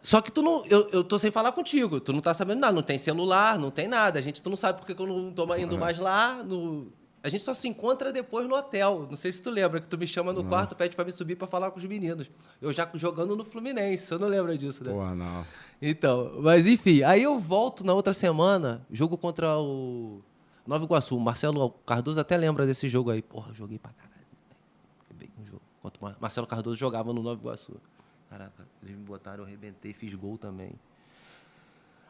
Só que tu não... Eu tô sem falar contigo. Tu não tá sabendo nada. Não tem celular, não tem nada. Tu não sabe porque que eu não tô indo mais lá. A gente só se encontra depois no hotel. Não sei se tu lembra, que tu me chama no quarto, pede pra me subir pra falar com os meninos. Eu já jogando no Fluminense, eu não lembro disso, né? Porra, não. Então, mas enfim, aí eu volto na outra semana, jogo contra o Nova Iguaçu. O Marcelo Cardoso até lembra desse jogo aí. Porra, joguei pra caralho. Foi bem um jogo. Enquanto o Marcelo Cardoso jogava no Nova Iguaçu. Caraca, eles me botaram, eu arrebentei, fiz gol também.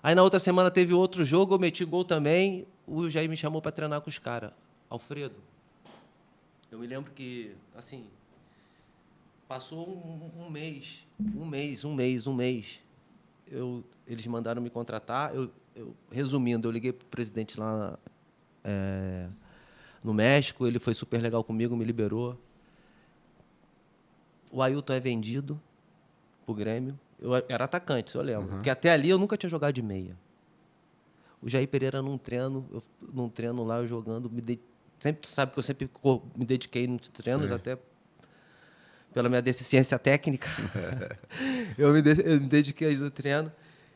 Aí na outra semana teve outro jogo, eu meti gol também. O Jair me chamou pra treinar com os caras. Alfredo, eu me lembro que, assim, passou um mês. Eles mandaram me contratar. Resumindo, eu liguei pro presidente lá no México, ele foi super legal comigo, me liberou. O Ailton é vendido pro Grêmio. Eu era atacante, se eu lembro. Porque até ali eu nunca tinha jogado de meia. O Jair Pereira num treino lá, eu jogando, sempre sabe que eu sempre me dediquei nos treinos, até pela minha deficiência técnica. eu me dediquei no treino.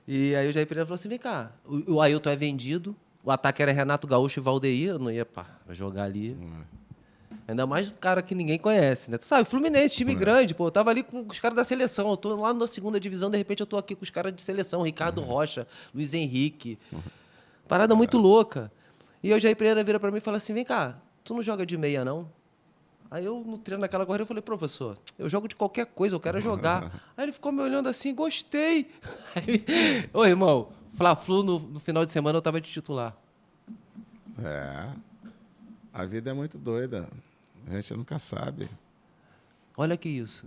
E aí o Jair Pereira falou assim, vem cá, o Ailton é vendido, o ataque era Renato Gaúcho e Valdeir, eu não ia jogar ali. Ainda mais um cara que ninguém conhece, né? Tu sabe, Fluminense, time grande, pô. Eu tava ali com os caras da seleção. Eu tô lá na segunda divisão, de repente eu tô aqui com os caras de seleção. Ricardo Rocha, Luiz Henrique. Parada muito louca. E o Jair Pereira vira pra mim e fala assim, vem cá, tu não joga de meia, não? Aí eu, no treino naquela corrida, eu falei, professor, eu jogo de qualquer coisa, eu quero jogar. Aí ele ficou me olhando assim, gostei. Aí, ô, irmão, Fla-Flu, no final de semana eu tava de titular. A vida é muito doida. A gente nunca sabe. Olha que isso.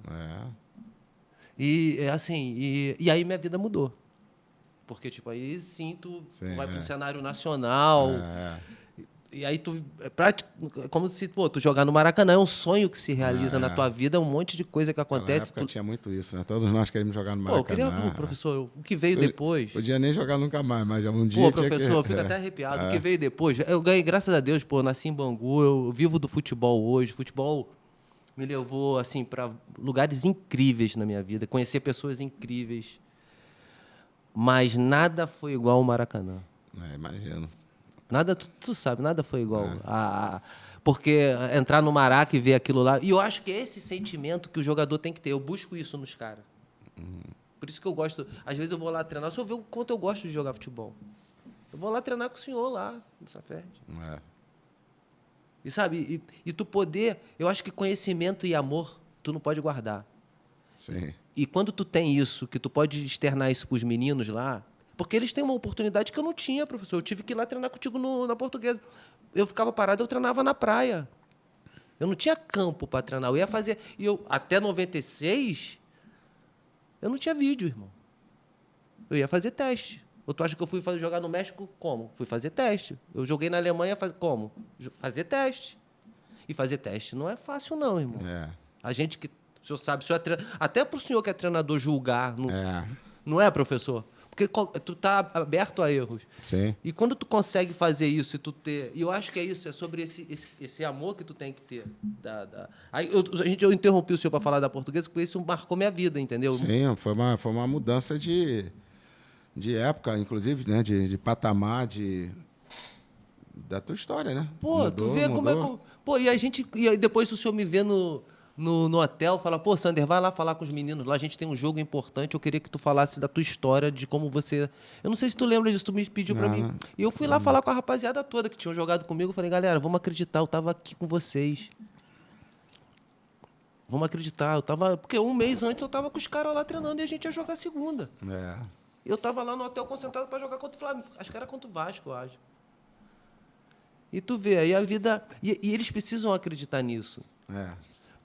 E assim, e aí minha vida mudou. Porque, tipo, aí sim, tu vai pro cenário nacional. E aí tu... É como se, pô, tu jogar no Maracanã é um sonho que se realiza na tua vida, é um monte de coisa que acontece. Naquela época tinha muito isso, né? Todos nós queríamos jogar no Maracanã. Pô, eu queria, professor, o que veio depois... Podia nem jogar nunca mais, mas já um dia... Pô, professor, eu fico até arrepiado. O que veio depois... Eu ganhei, graças a Deus, pô, nasci em Bangu, eu vivo do futebol hoje. Futebol me levou, assim, para lugares incríveis na minha vida, conhecer pessoas incríveis. Mas nada foi igual ao Maracanã. Imagino. Nada, tu sabe, nada foi igual. Porque entrar no Maraca e ver aquilo lá... E eu acho que é esse sentimento que o jogador tem que ter. Eu busco isso nos caras. Por isso que eu gosto... Às vezes eu vou lá treinar, só ver o quanto eu gosto de jogar futebol. Eu vou lá treinar com o senhor lá, nessa festa. E sabe, e tu poder... Eu acho que conhecimento e amor, tu não pode guardar. Sim. E quando tu tem isso, que tu pode externar isso pros meninos lá... Porque eles têm uma oportunidade que eu não tinha, professor. Eu tive que ir lá treinar contigo na Portuguesa. Eu ficava parado, eu treinava na praia. Eu não tinha campo para treinar. Eu ia fazer... E eu, até 96, eu não tinha vídeo, irmão. Eu ia fazer teste. Ou tu acha que eu fui jogar no México? Como? Fui fazer teste. Eu joguei na Alemanha, como? Fazer teste. E fazer teste não é fácil, não, irmão. A gente que... O senhor sabe, até para o senhor que é treinador julgar. Não é, professor? Porque tu tá aberto a erros. Sim. E quando tu consegue fazer isso e tu ter... E eu acho que é isso, é sobre esse amor que tu tem que ter. Aí eu interrompi o senhor para falar da Portuguesa, porque isso marcou minha vida, entendeu? Sim, foi uma mudança de época, inclusive, né? De patamar, da tua história, né? Pô, tu vê como é que... Pô, e aí depois o senhor me vê no hotel, fala, pô, Sander, vai lá falar com os meninos, lá a gente tem um jogo importante, eu queria que tu falasse da tua história, de como você... Eu não sei se tu lembra disso, tu me pediu pra mim. E eu fui lá falar com a rapaziada toda que tinham jogado comigo, eu falei, galera, vamos acreditar, eu tava aqui com vocês. Vamos acreditar, eu tava... Porque um mês antes eu tava com os caras lá treinando e a gente ia jogar segunda. Eu tava lá no hotel concentrado pra jogar contra o Flamengo, acho que era contra o Vasco, eu acho. E tu vê, aí a vida... E eles precisam acreditar nisso.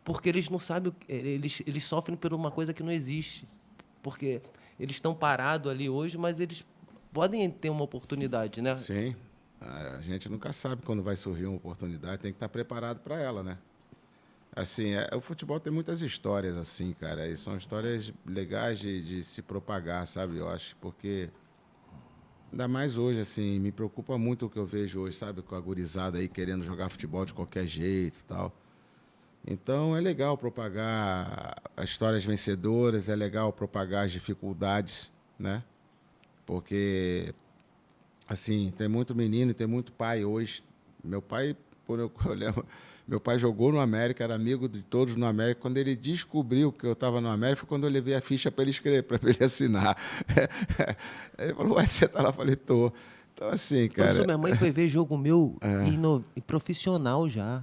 Porque eles não sabem, eles sofrem por uma coisa que não existe. Porque eles estão parados ali hoje, mas eles podem ter uma oportunidade, né? Sim. A gente nunca sabe quando vai surgir uma oportunidade, tem que estar preparado para ela, né? Assim, o futebol tem muitas histórias assim, cara, e são histórias legais de se propagar, sabe? Eu acho, porque ainda mais hoje, assim, me preocupa muito o que eu vejo hoje, sabe? Com a gurizada aí querendo jogar futebol de qualquer jeito e tal. Então, é legal propagar as histórias vencedoras, é legal propagar as dificuldades, né? Porque, assim, tem muito menino e tem muito pai hoje. Meu pai eu lembro, meu pai jogou no América, era amigo de todos no América. Quando ele descobriu que eu estava no América, foi quando eu levei a ficha para ele escrever, para ele assinar. Ele falou, ué, você está lá? Eu falei, tô. Então, assim, cara... Professor, minha mãe foi ver jogo meu em profissional já.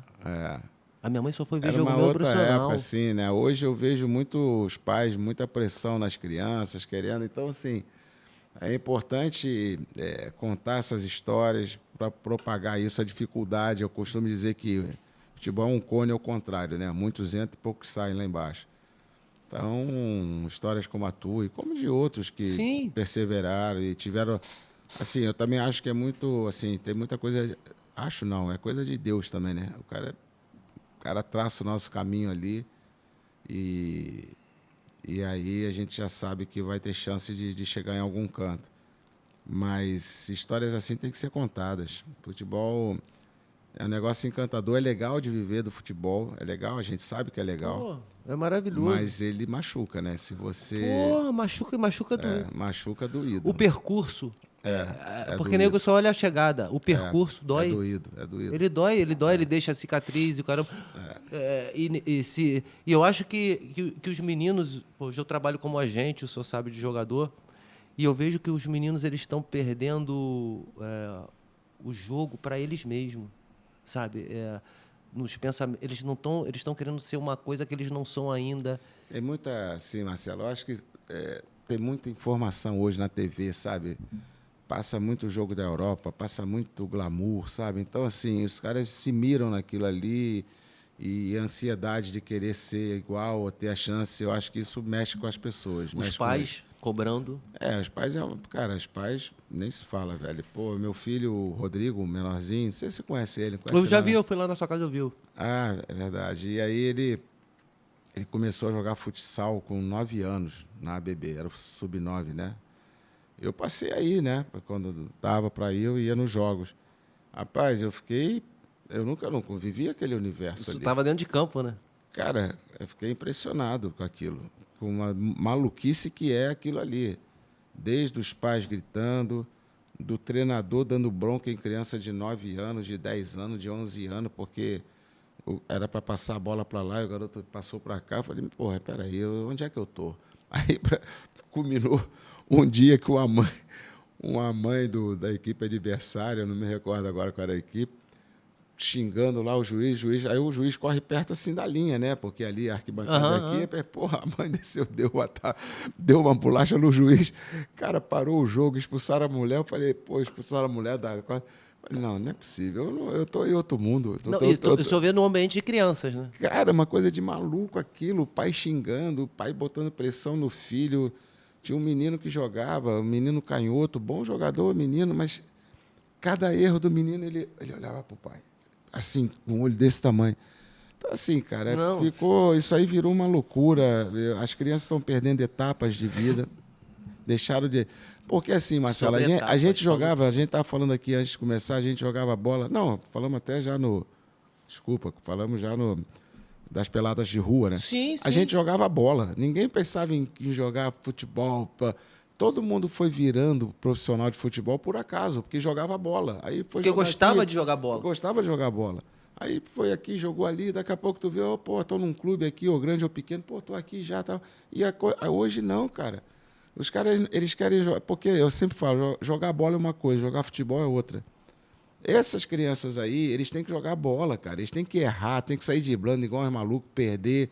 A minha mãe só foi ver Era jogo uma meu outra profissional. época, assim, né? Hoje eu vejo muitos pais, muita pressão nas crianças, querendo. Então, assim, é importante contar essas histórias para propagar isso, a dificuldade. Eu costumo dizer que futebol é um cone ao contrário, né? Muitos entram e poucos saem lá embaixo. Então, histórias como a tua e como de outros que Sim. perseveraram e tiveram... Assim, eu também acho que é muito... Assim, tem muita coisa... Acho não, é coisa de Deus também, né? O cara traça o nosso caminho ali e aí a gente já sabe que vai ter chance de chegar em algum canto. Mas histórias assim têm que ser contadas. Futebol é um negócio encantador, é legal de viver do futebol, é legal, a gente sabe que é legal. Pô, é maravilhoso. Mas ele machuca, né? Se você... Pô, machuca doendo. machuca doído. O percurso... porque doído. nego só olha a chegada. O percurso dói. É doído, é doído. Ele dói, ele deixa a cicatriz e o caramba. E eu acho que os meninos... Hoje eu trabalho como agente, o senhor sabe, de jogador, e eu vejo que os meninos eles estão perdendo o jogo para eles mesmos, sabe? Nos pensamentos, eles estão querendo ser uma coisa que eles não são ainda. Tem muita... Sim, Marcelo, eu acho que tem muita informação hoje na TV, sabe? Passa muito jogo da Europa, passa muito glamour, sabe? Então, assim, os caras se miram naquilo ali e a ansiedade de querer ser igual ou ter a chance, eu acho que isso mexe com as pessoas. Os pais cobrando. Os pais... Cara, os pais nem se fala, velho. Pô, meu filho, o Rodrigo, menorzinho, não sei se você conhece ele. Eu já vi, eu fui lá na sua casa, eu vi. Ah, é verdade. E aí ele começou a jogar futsal com 9 anos na ABB, era o sub-9, né? Eu passei aí, né? Quando dava para ir, eu ia nos jogos. Rapaz, eu não convivi aquele universo Você ali. estava dentro de campo, né? Cara, eu fiquei impressionado com aquilo, com uma maluquice que é aquilo ali. Desde os pais gritando, do treinador dando bronca em criança de 9 anos, de 10 anos, de 11 anos, porque era para passar a bola para lá e o garoto passou para cá. Eu falei, porra, peraí, onde é que eu tô? Aí culminou um dia que uma mãe da equipe adversária, não me recordo agora qual era a equipe, xingando lá o juiz, aí o juiz corre perto assim da linha, né? Porque ali a arquibancada aqui, porra, a mãe desceu, deu uma bolacha no juiz, cara, parou o jogo, expulsaram a mulher, eu falei, pô, expulsaram a mulher da... Falei, não é possível, eu tô em outro mundo. Eu só vê no ambiente de crianças, né? Cara, uma coisa de maluco aquilo, o pai xingando, o pai botando pressão no filho. Tinha um menino que jogava, um menino canhoto, bom jogador, menino, mas cada erro do menino, ele olhava pro pai, assim, com um olho desse tamanho. Então, assim, cara, isso aí virou uma loucura. As crianças estão perdendo etapas de vida, deixaram de... Porque assim, Marcelo, a gente jogava, a gente estava falando aqui antes de começar, a gente jogava bola. Não, falamos até já falamos já das peladas de rua, né? Sim, sim. A gente jogava bola. Ninguém pensava em jogar futebol. Todo mundo foi virando profissional de futebol por acaso, porque jogava bola. Aí foi porque gostava de jogar bola. Gostava de jogar bola. Aí foi aqui, jogou ali, daqui a pouco tu vê, tô num clube aqui, ou grande ou pequeno, tô aqui já, tal. E hoje não, cara. Os caras, eles querem jogar, porque eu sempre falo, jogar bola é uma coisa, jogar futebol é outra. Essas crianças aí, eles têm que jogar bola, cara. Eles têm que errar, têm que sair driblando igual os malucos, perder,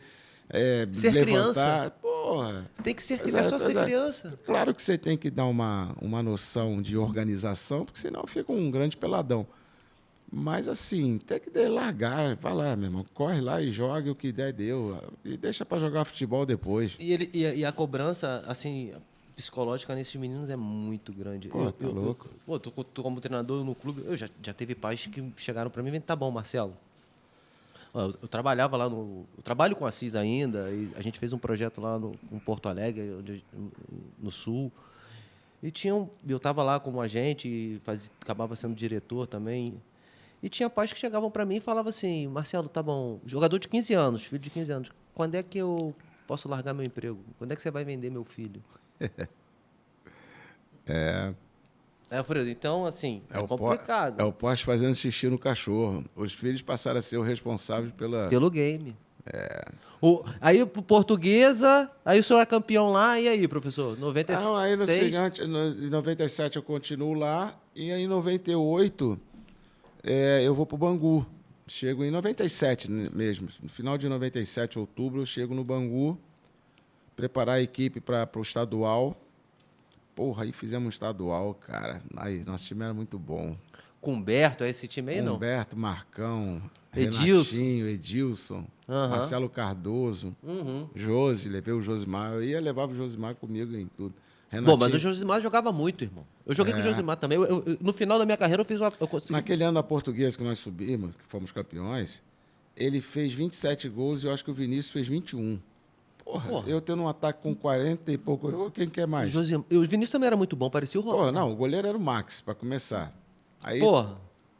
ser levantar. Criança. Porra. Tem que ser criança, é só ser criança. Claro que você tem que dar uma noção de organização, porque senão fica um grande peladão. Mas assim, tem que largar, vai lá, meu irmão, corre lá e joga o que der, deu. E deixa para jogar futebol depois. E a cobrança, assim, psicológica nesses meninos é muito grande. Pô, tá louco. Tô como treinador no clube, eu já teve pais que chegaram para mim e tá bom, Marcelo. Eu trabalhava lá eu trabalho com a CIS ainda, e a gente fez um projeto lá em Porto Alegre, no Sul. E eu estava lá como agente, e acabava sendo diretor também. E tinha pais que chegavam para mim e falavam assim, Marcelo, tá bom, jogador de 15 anos, filho de 15 anos, quando é que eu posso largar meu emprego? Quando é que você vai vender meu filho? Alfredo, então, assim, é o complicado. É o poste fazendo xixi no cachorro. Os filhos passaram a ser os responsáveis Pelo game. Aí, Portuguesa, aí o senhor é campeão lá, e aí, professor? 96? Não, aí no seguinte, em 97 eu continuo lá, e aí em 98 eu vou para o Bangu. Chego em 97 mesmo, no final de 97, outubro, eu chego no Bangu, preparar a equipe para o estadual. Porra, aí fizemos um estadual, cara. Aí, nosso time era muito bom. Com Humberto, é esse time aí, não? Humberto, Marcão, Edilson. Renatinho, Edilson, Marcelo Cardoso, Josi, levei o Josimar. Eu ia levar o Josimar comigo em tudo. Bom, mas o Josimar jogava muito, irmão. Eu joguei com o Josimar também. No final da minha carreira, eu fiz uma... Naquele ano da Portuguesa que nós subimos, que fomos campeões, ele fez 27 gols e eu acho que o Vinícius fez 21. Porra, eu tendo um ataque com 40 e pouco, quem quer mais? O Vinícius também era muito bom, parecia o Ronaldo. Porra, não, o goleiro era o Max, para começar. Aí,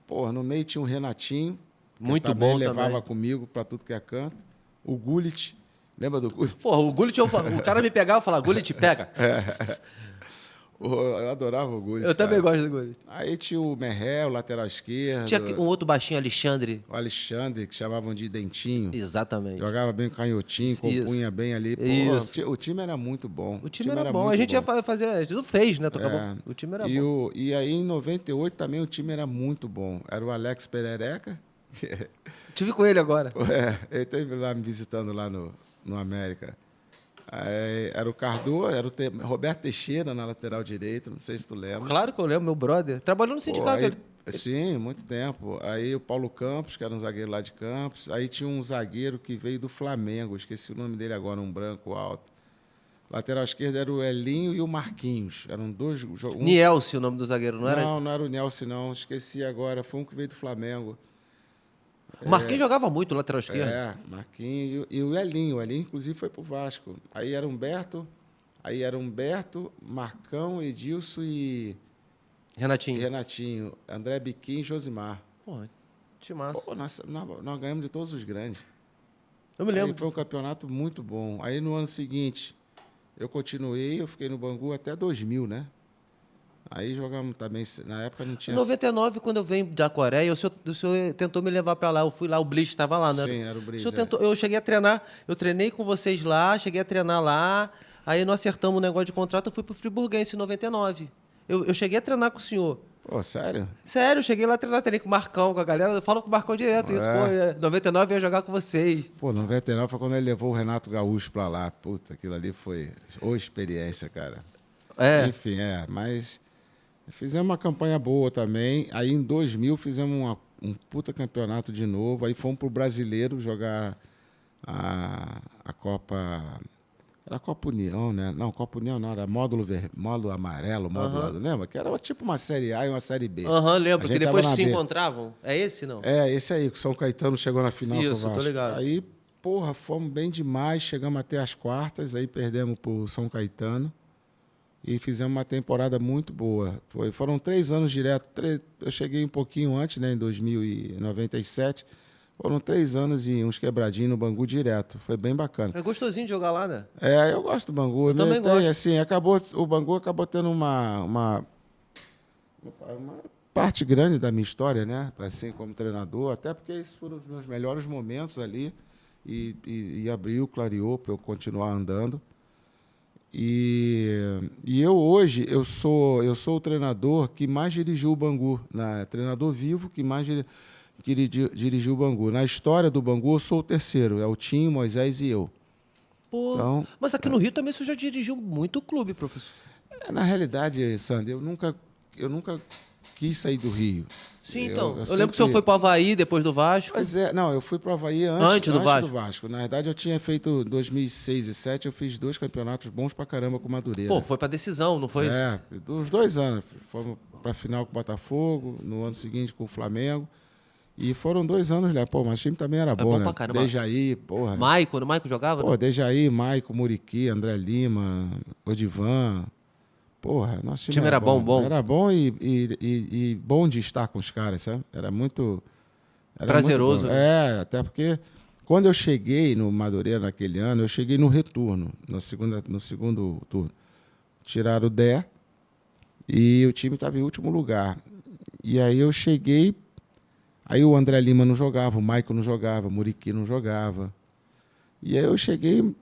porra, no meio tinha um Renatinho, que muito também bom levava também. Comigo para tudo que é canto. O Gullit, lembra do Gullit? Porra, o Gullit, o cara me pegava e falava, Gullit, pega. Eu adorava o Gullit. Eu também gosto do Gullit. Aí tinha o Merré, o lateral esquerdo. Tinha um outro baixinho, Alexandre. O Alexandre, que chamavam de Dentinho. Exatamente. Jogava bem canhotinho, compunha bem ali. Pô, o time era muito bom. O time era bom. A gente ia fazer... A gente não fez, né? O time era bom. E aí, em 98, também o time era muito bom. Era o Alex Perereca. Tive com ele agora. Ele esteve lá me visitando lá no América. Aí, era o Cardoso, era o Roberto Teixeira na lateral direita, não sei se tu lembra. Claro que eu lembro, meu brother. Trabalhou no sindicato. Sim, muito tempo. Aí o Paulo Campos, que era um zagueiro lá de Campos. Aí tinha um zagueiro que veio do Flamengo, esqueci o nome dele agora, um branco alto. Lateral esquerdo era o Elinho e o Marquinhos. Eram dois... Nielce, o nome do zagueiro, não era? Não era o Nielce, não. Esqueci agora. Foi um que veio do Flamengo. O Marquinhos jogava muito lateral esquerdo. Marquinhos e o Elinho. O Elinho, inclusive, foi pro Vasco. Aí era Humberto, Marcão, Edilson e... Renatinho. André Biquim e Josimar. Pô, timaço. Pô, nós ganhamos de todos os grandes. Eu me lembro. Aí foi um campeonato muito bom. Aí no ano seguinte, eu continuei, eu fiquei no Bangu até 2000, né? Aí jogamos também, na época não tinha... Em 99, quando eu venho da Coreia, o senhor tentou me levar para lá. Eu fui lá, o Blitz estava lá, né? Sim, era o Blitz. Eu cheguei a treinar, eu treinei com vocês lá, cheguei a treinar lá, aí nós acertamos um negócio de contrato, eu fui pro Friburguense em 99. Eu cheguei a treinar com o senhor. Pô, sério? Sério, eu cheguei lá a treinar, treinei com o Marcão, com a galera, eu falo com o Marcão direto, isso, pô, 99 eu ia jogar com vocês. Pô, 99 foi quando ele levou o Renato Gaúcho pra lá. Puta, aquilo ali foi experiência, cara. Enfim, mas... Fizemos uma campanha boa também. Aí em 2000 fizemos um puta campeonato de novo. Aí fomos pro Brasileiro jogar a Copa... Era a Copa União, né? Não, Copa União não. Era módulo amarelo, módulo azul. Lembra? Que era tipo uma Série A e uma Série B. Lembro. Que depois se encontravam. É esse, não? Esse aí. Que o São Caetano chegou na final com o Vasco. Tô ligado. Aí, porra, fomos bem demais. Chegamos até as quartas. Aí perdemos pro São Caetano. E fizemos uma temporada muito boa. Foram 3 anos direto. Eu cheguei um pouquinho antes, né, em 2097. Foram 3 anos e uns quebradinhos no Bangu direto. Foi bem bacana. É gostosinho de jogar lá, né? Eu gosto do Bangu. Eu também gosto. Assim, o Bangu acabou tendo uma parte grande da minha história, né? Assim, como treinador. Até porque esses foram os meus melhores momentos ali. E abriu, clareou para eu continuar andando. E eu hoje, eu sou o treinador que mais dirigiu o Bangu, treinador vivo que mais dirigiu o Bangu. Na história do Bangu, eu sou o terceiro, é o Tim, Moisés e eu. Pô, então, mas aqui no Rio também você já dirigiu muito clube, professor. Na realidade, Sandro, eu nunca quis sair do Rio. Sim, então. Eu lembro que o senhor foi para o Avaí depois do Vasco. Pois é, não, eu fui para o Avaí antes do Vasco. Na verdade, eu tinha feito 2006 e 2007, eu fiz 2 campeonatos bons pra caramba com o Madureira. Pô, foi para decisão, não foi? Dos 2 anos. Fomos para a final com o Botafogo, no ano seguinte com o Flamengo. E foram 2 anos, né? Pô, mas o time também era bom, né? Pra caramba. Dejaí, porra. Maico, jogava? Pô, Dejaí, Maico, Muriqui, André Lima, Odivan. Porra, nosso time era bom. Era bom e bom de estar com os caras, sabe? Era muito... prazeroso. Muito né? Até porque quando eu cheguei no Madureira naquele ano, eu cheguei no retorno, no segundo turno. Tiraram o Dé E o time estava em último lugar. E aí eu cheguei, aí o André Lima não jogava, o Maicon não jogava, o Muriqui não jogava. E aí eu cheguei,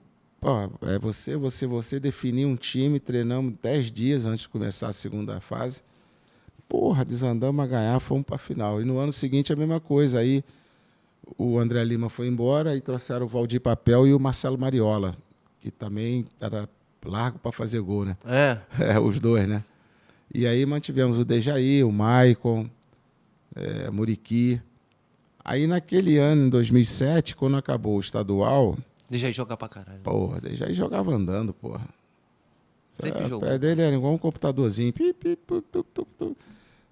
você definir um time, treinamos 10 dias antes de começar a segunda fase. Porra, desandamos a ganhar, fomos para a final. E no ano seguinte a mesma coisa. Aí o André Lima foi embora e trouxeram o Valdir Papel e o Marcelo Mariola, que também era largo para fazer gol, né? Os dois, né? E aí mantivemos o Dejaí, o Maicon, Muriqui. Aí naquele ano, em 2007, quando acabou o estadual... Dejaí jogar pra caralho. Porra, Dejaí jogava andando, porra. Sempre jogou. O pé dele era igual um computadorzinho.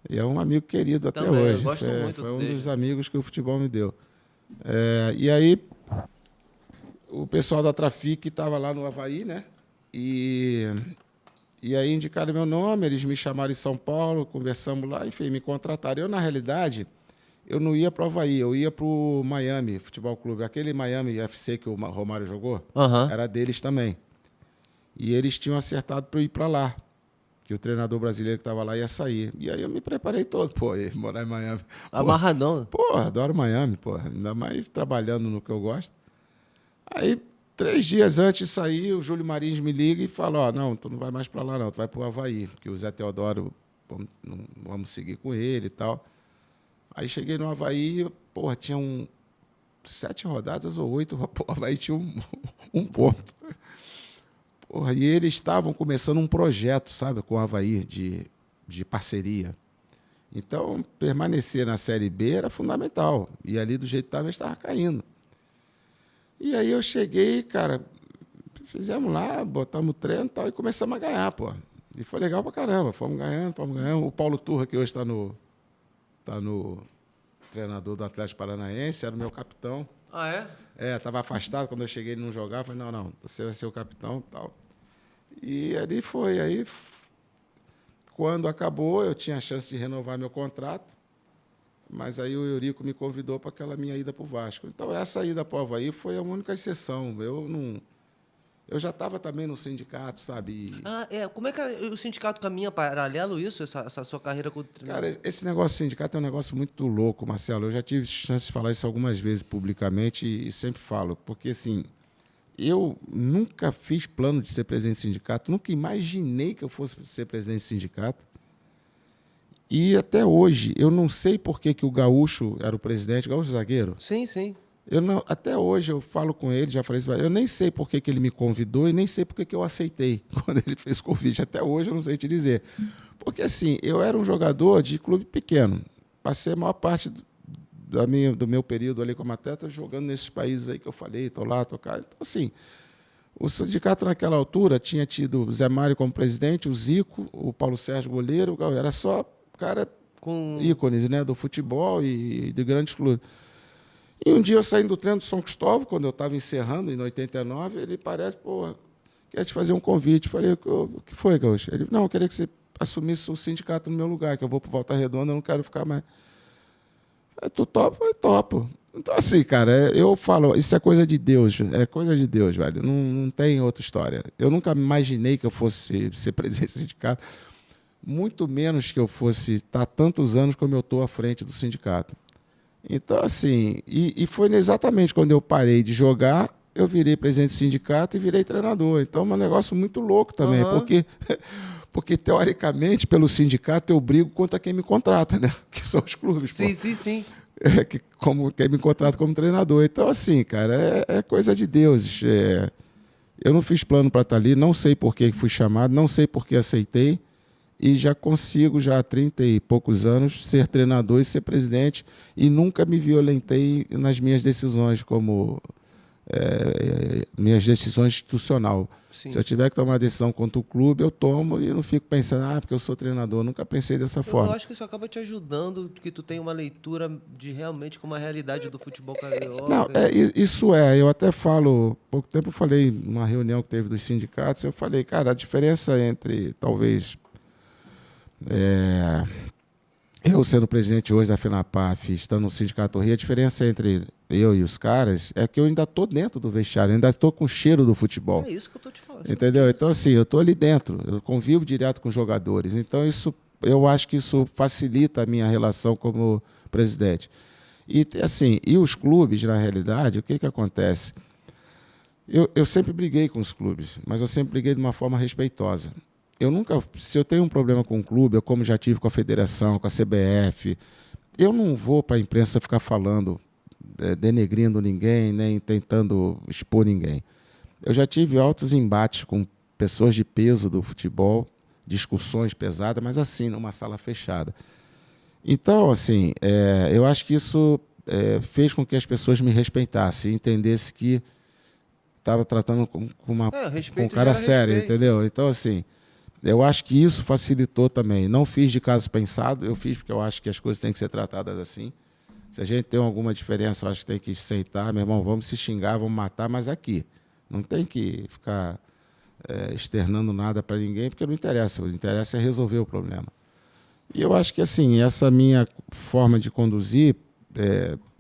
E é um amigo querido até Também, hoje. eu gosto muito foi um dele. dos amigos que o futebol me deu. E aí, o pessoal da Trafic estava lá no Avaí, né? E aí indicaram meu nome, eles me chamaram em São Paulo, conversamos lá, enfim, me contrataram. Eu, na realidade, eu não ia para o Avaí, eu ia para o Miami Futebol Clube. Aquele Miami FC que o Romário jogou, era deles também. E eles tinham acertado para eu ir para lá, que o treinador brasileiro que estava lá ia sair. E aí eu me preparei todo, ia morar em Miami. Amarradão. Porra, adoro Miami, ainda mais trabalhando no que eu gosto. Aí, 3 dias antes de sair, o Júlio Marins me liga e fala, não, tu não vai mais para lá não, tu vai para o Avaí, porque o Zé Teodoro, vamos seguir com ele e tal. Aí cheguei no Avaí, tinham 7 rodadas ou 8, o Avaí tinha um ponto. E eles estavam começando um projeto, sabe, com o Avaí, de parceria. Então, permanecer na Série B era fundamental. E ali, do jeito que estava, estava caindo. E aí eu cheguei, cara, fizemos lá, botamos o treino e tal, e começamos a ganhar, E foi legal pra caramba, fomos ganhando. O Paulo Turra, que hoje está no treinador do Atlético Paranaense, era o meu capitão. Ah, é? Estava afastado, quando eu cheguei ele não jogava, falei, não, você vai ser o capitão e tal. E ali foi, aí quando acabou, eu tinha a chance de renovar meu contrato, mas aí o Eurico me convidou para aquela minha ida para o Vasco. Então, essa ida para o Avaí foi a única exceção. Eu já estava também no sindicato, sabe? Como é que o sindicato caminha paralelo isso, essa sua carreira com o treinador? Cara, esse negócio de sindicato é um negócio muito louco, Marcelo. Eu já tive chance de falar isso algumas vezes publicamente e sempre falo, porque, assim, eu nunca fiz plano de ser presidente de sindicato, nunca imaginei que eu fosse ser presidente de sindicato. E até hoje, eu não sei por que o Gaúcho era o presidente, Gaúcho zagueiro. Sim, sim. Até hoje eu falo com ele, já falei isso, eu nem sei por que ele me convidou e nem sei por que eu aceitei quando ele fez convite. Até hoje eu não sei te dizer. Porque, assim, eu era um jogador de clube pequeno. Passei a maior parte do meu período ali como atleta jogando nesses países aí que eu falei, estou lá, estou cá. Então, assim, o sindicato naquela altura tinha tido o Zé Mário como presidente, o Zico, o Paulo Sérgio goleiro, era só cara com ícones, né, do futebol e de grandes clubes. E um dia eu saindo do treino do São Cristóvão, quando eu estava encerrando, em 89, ele parece, quer te fazer um convite. Falei, o que foi, Gaúcho? Ele, não, eu queria que você assumisse o sindicato no meu lugar, que eu vou para Volta Redonda, eu não quero ficar mais. Tu topa? Eu falei, topo. Então, assim, cara, eu falo, isso é coisa de Deus, velho, não tem outra história. Eu nunca imaginei que eu fosse ser presidente do sindicato, muito menos que eu fosse estar tantos anos como eu estou à frente do sindicato. Então, assim, e foi exatamente quando eu parei de jogar, eu virei presidente do sindicato e virei treinador. Então, é um negócio muito louco também, porque teoricamente, pelo sindicato, eu brigo contra quem me contrata, né? Que são os clubes. Sim. Como quem me contrata como treinador. Então, assim, cara, é coisa de Deus. Eu não fiz plano para estar ali, não sei por que fui chamado, não sei por que aceitei. E já consigo, já há 30 e poucos anos, ser treinador e ser presidente. E nunca me violentei nas minhas decisões, como minhas decisões institucional. Sim. Se eu tiver que tomar uma decisão contra o clube, eu tomo e não fico pensando, porque eu sou treinador. Nunca pensei dessa forma. Eu acho que isso acaba te ajudando, que tu tem uma leitura de realmente como a realidade do futebol carioca. Não, isso é. Eu até falo, pouco tempo eu falei, numa reunião que teve dos sindicatos, eu falei, cara, a diferença entre, talvez... eu sendo presidente hoje da FENAPAF, estando no Sindicato Rio, a diferença entre eu e os caras é que eu ainda estou dentro do vestiário, ainda estou com o cheiro do futebol. É isso que eu estou te falando. Entendeu? Então, assim, eu estou ali dentro, eu convivo direto com os jogadores. Então, eu acho que isso facilita a minha relação como presidente. E, assim, e os clubes, na realidade, o que acontece? Eu sempre briguei com os clubes, mas eu sempre briguei de uma forma respeitosa. Se eu tenho um problema com o clube, eu como já tive com a federação, com a CBF, eu não vou para a imprensa ficar falando, denegrindo ninguém, nem tentando expor ninguém. Eu já tive altos embates com pessoas de peso do futebol, discussões pesadas, mas assim, numa sala fechada. Então, assim, eu acho que isso fez com que as pessoas me respeitassem, entendessem que estava tratando com um cara sério, entendeu? Então, assim, eu acho que isso facilitou também. Não fiz de caso pensado, eu fiz porque eu acho que as coisas têm que ser tratadas assim. Se a gente tem alguma diferença, eu acho que tem que sentar, meu irmão, vamos se xingar, vamos matar, mas aqui. Não tem que ficar externando nada para ninguém, porque não interessa. O interessa é resolver o problema. E eu acho que, assim, essa minha forma de conduzir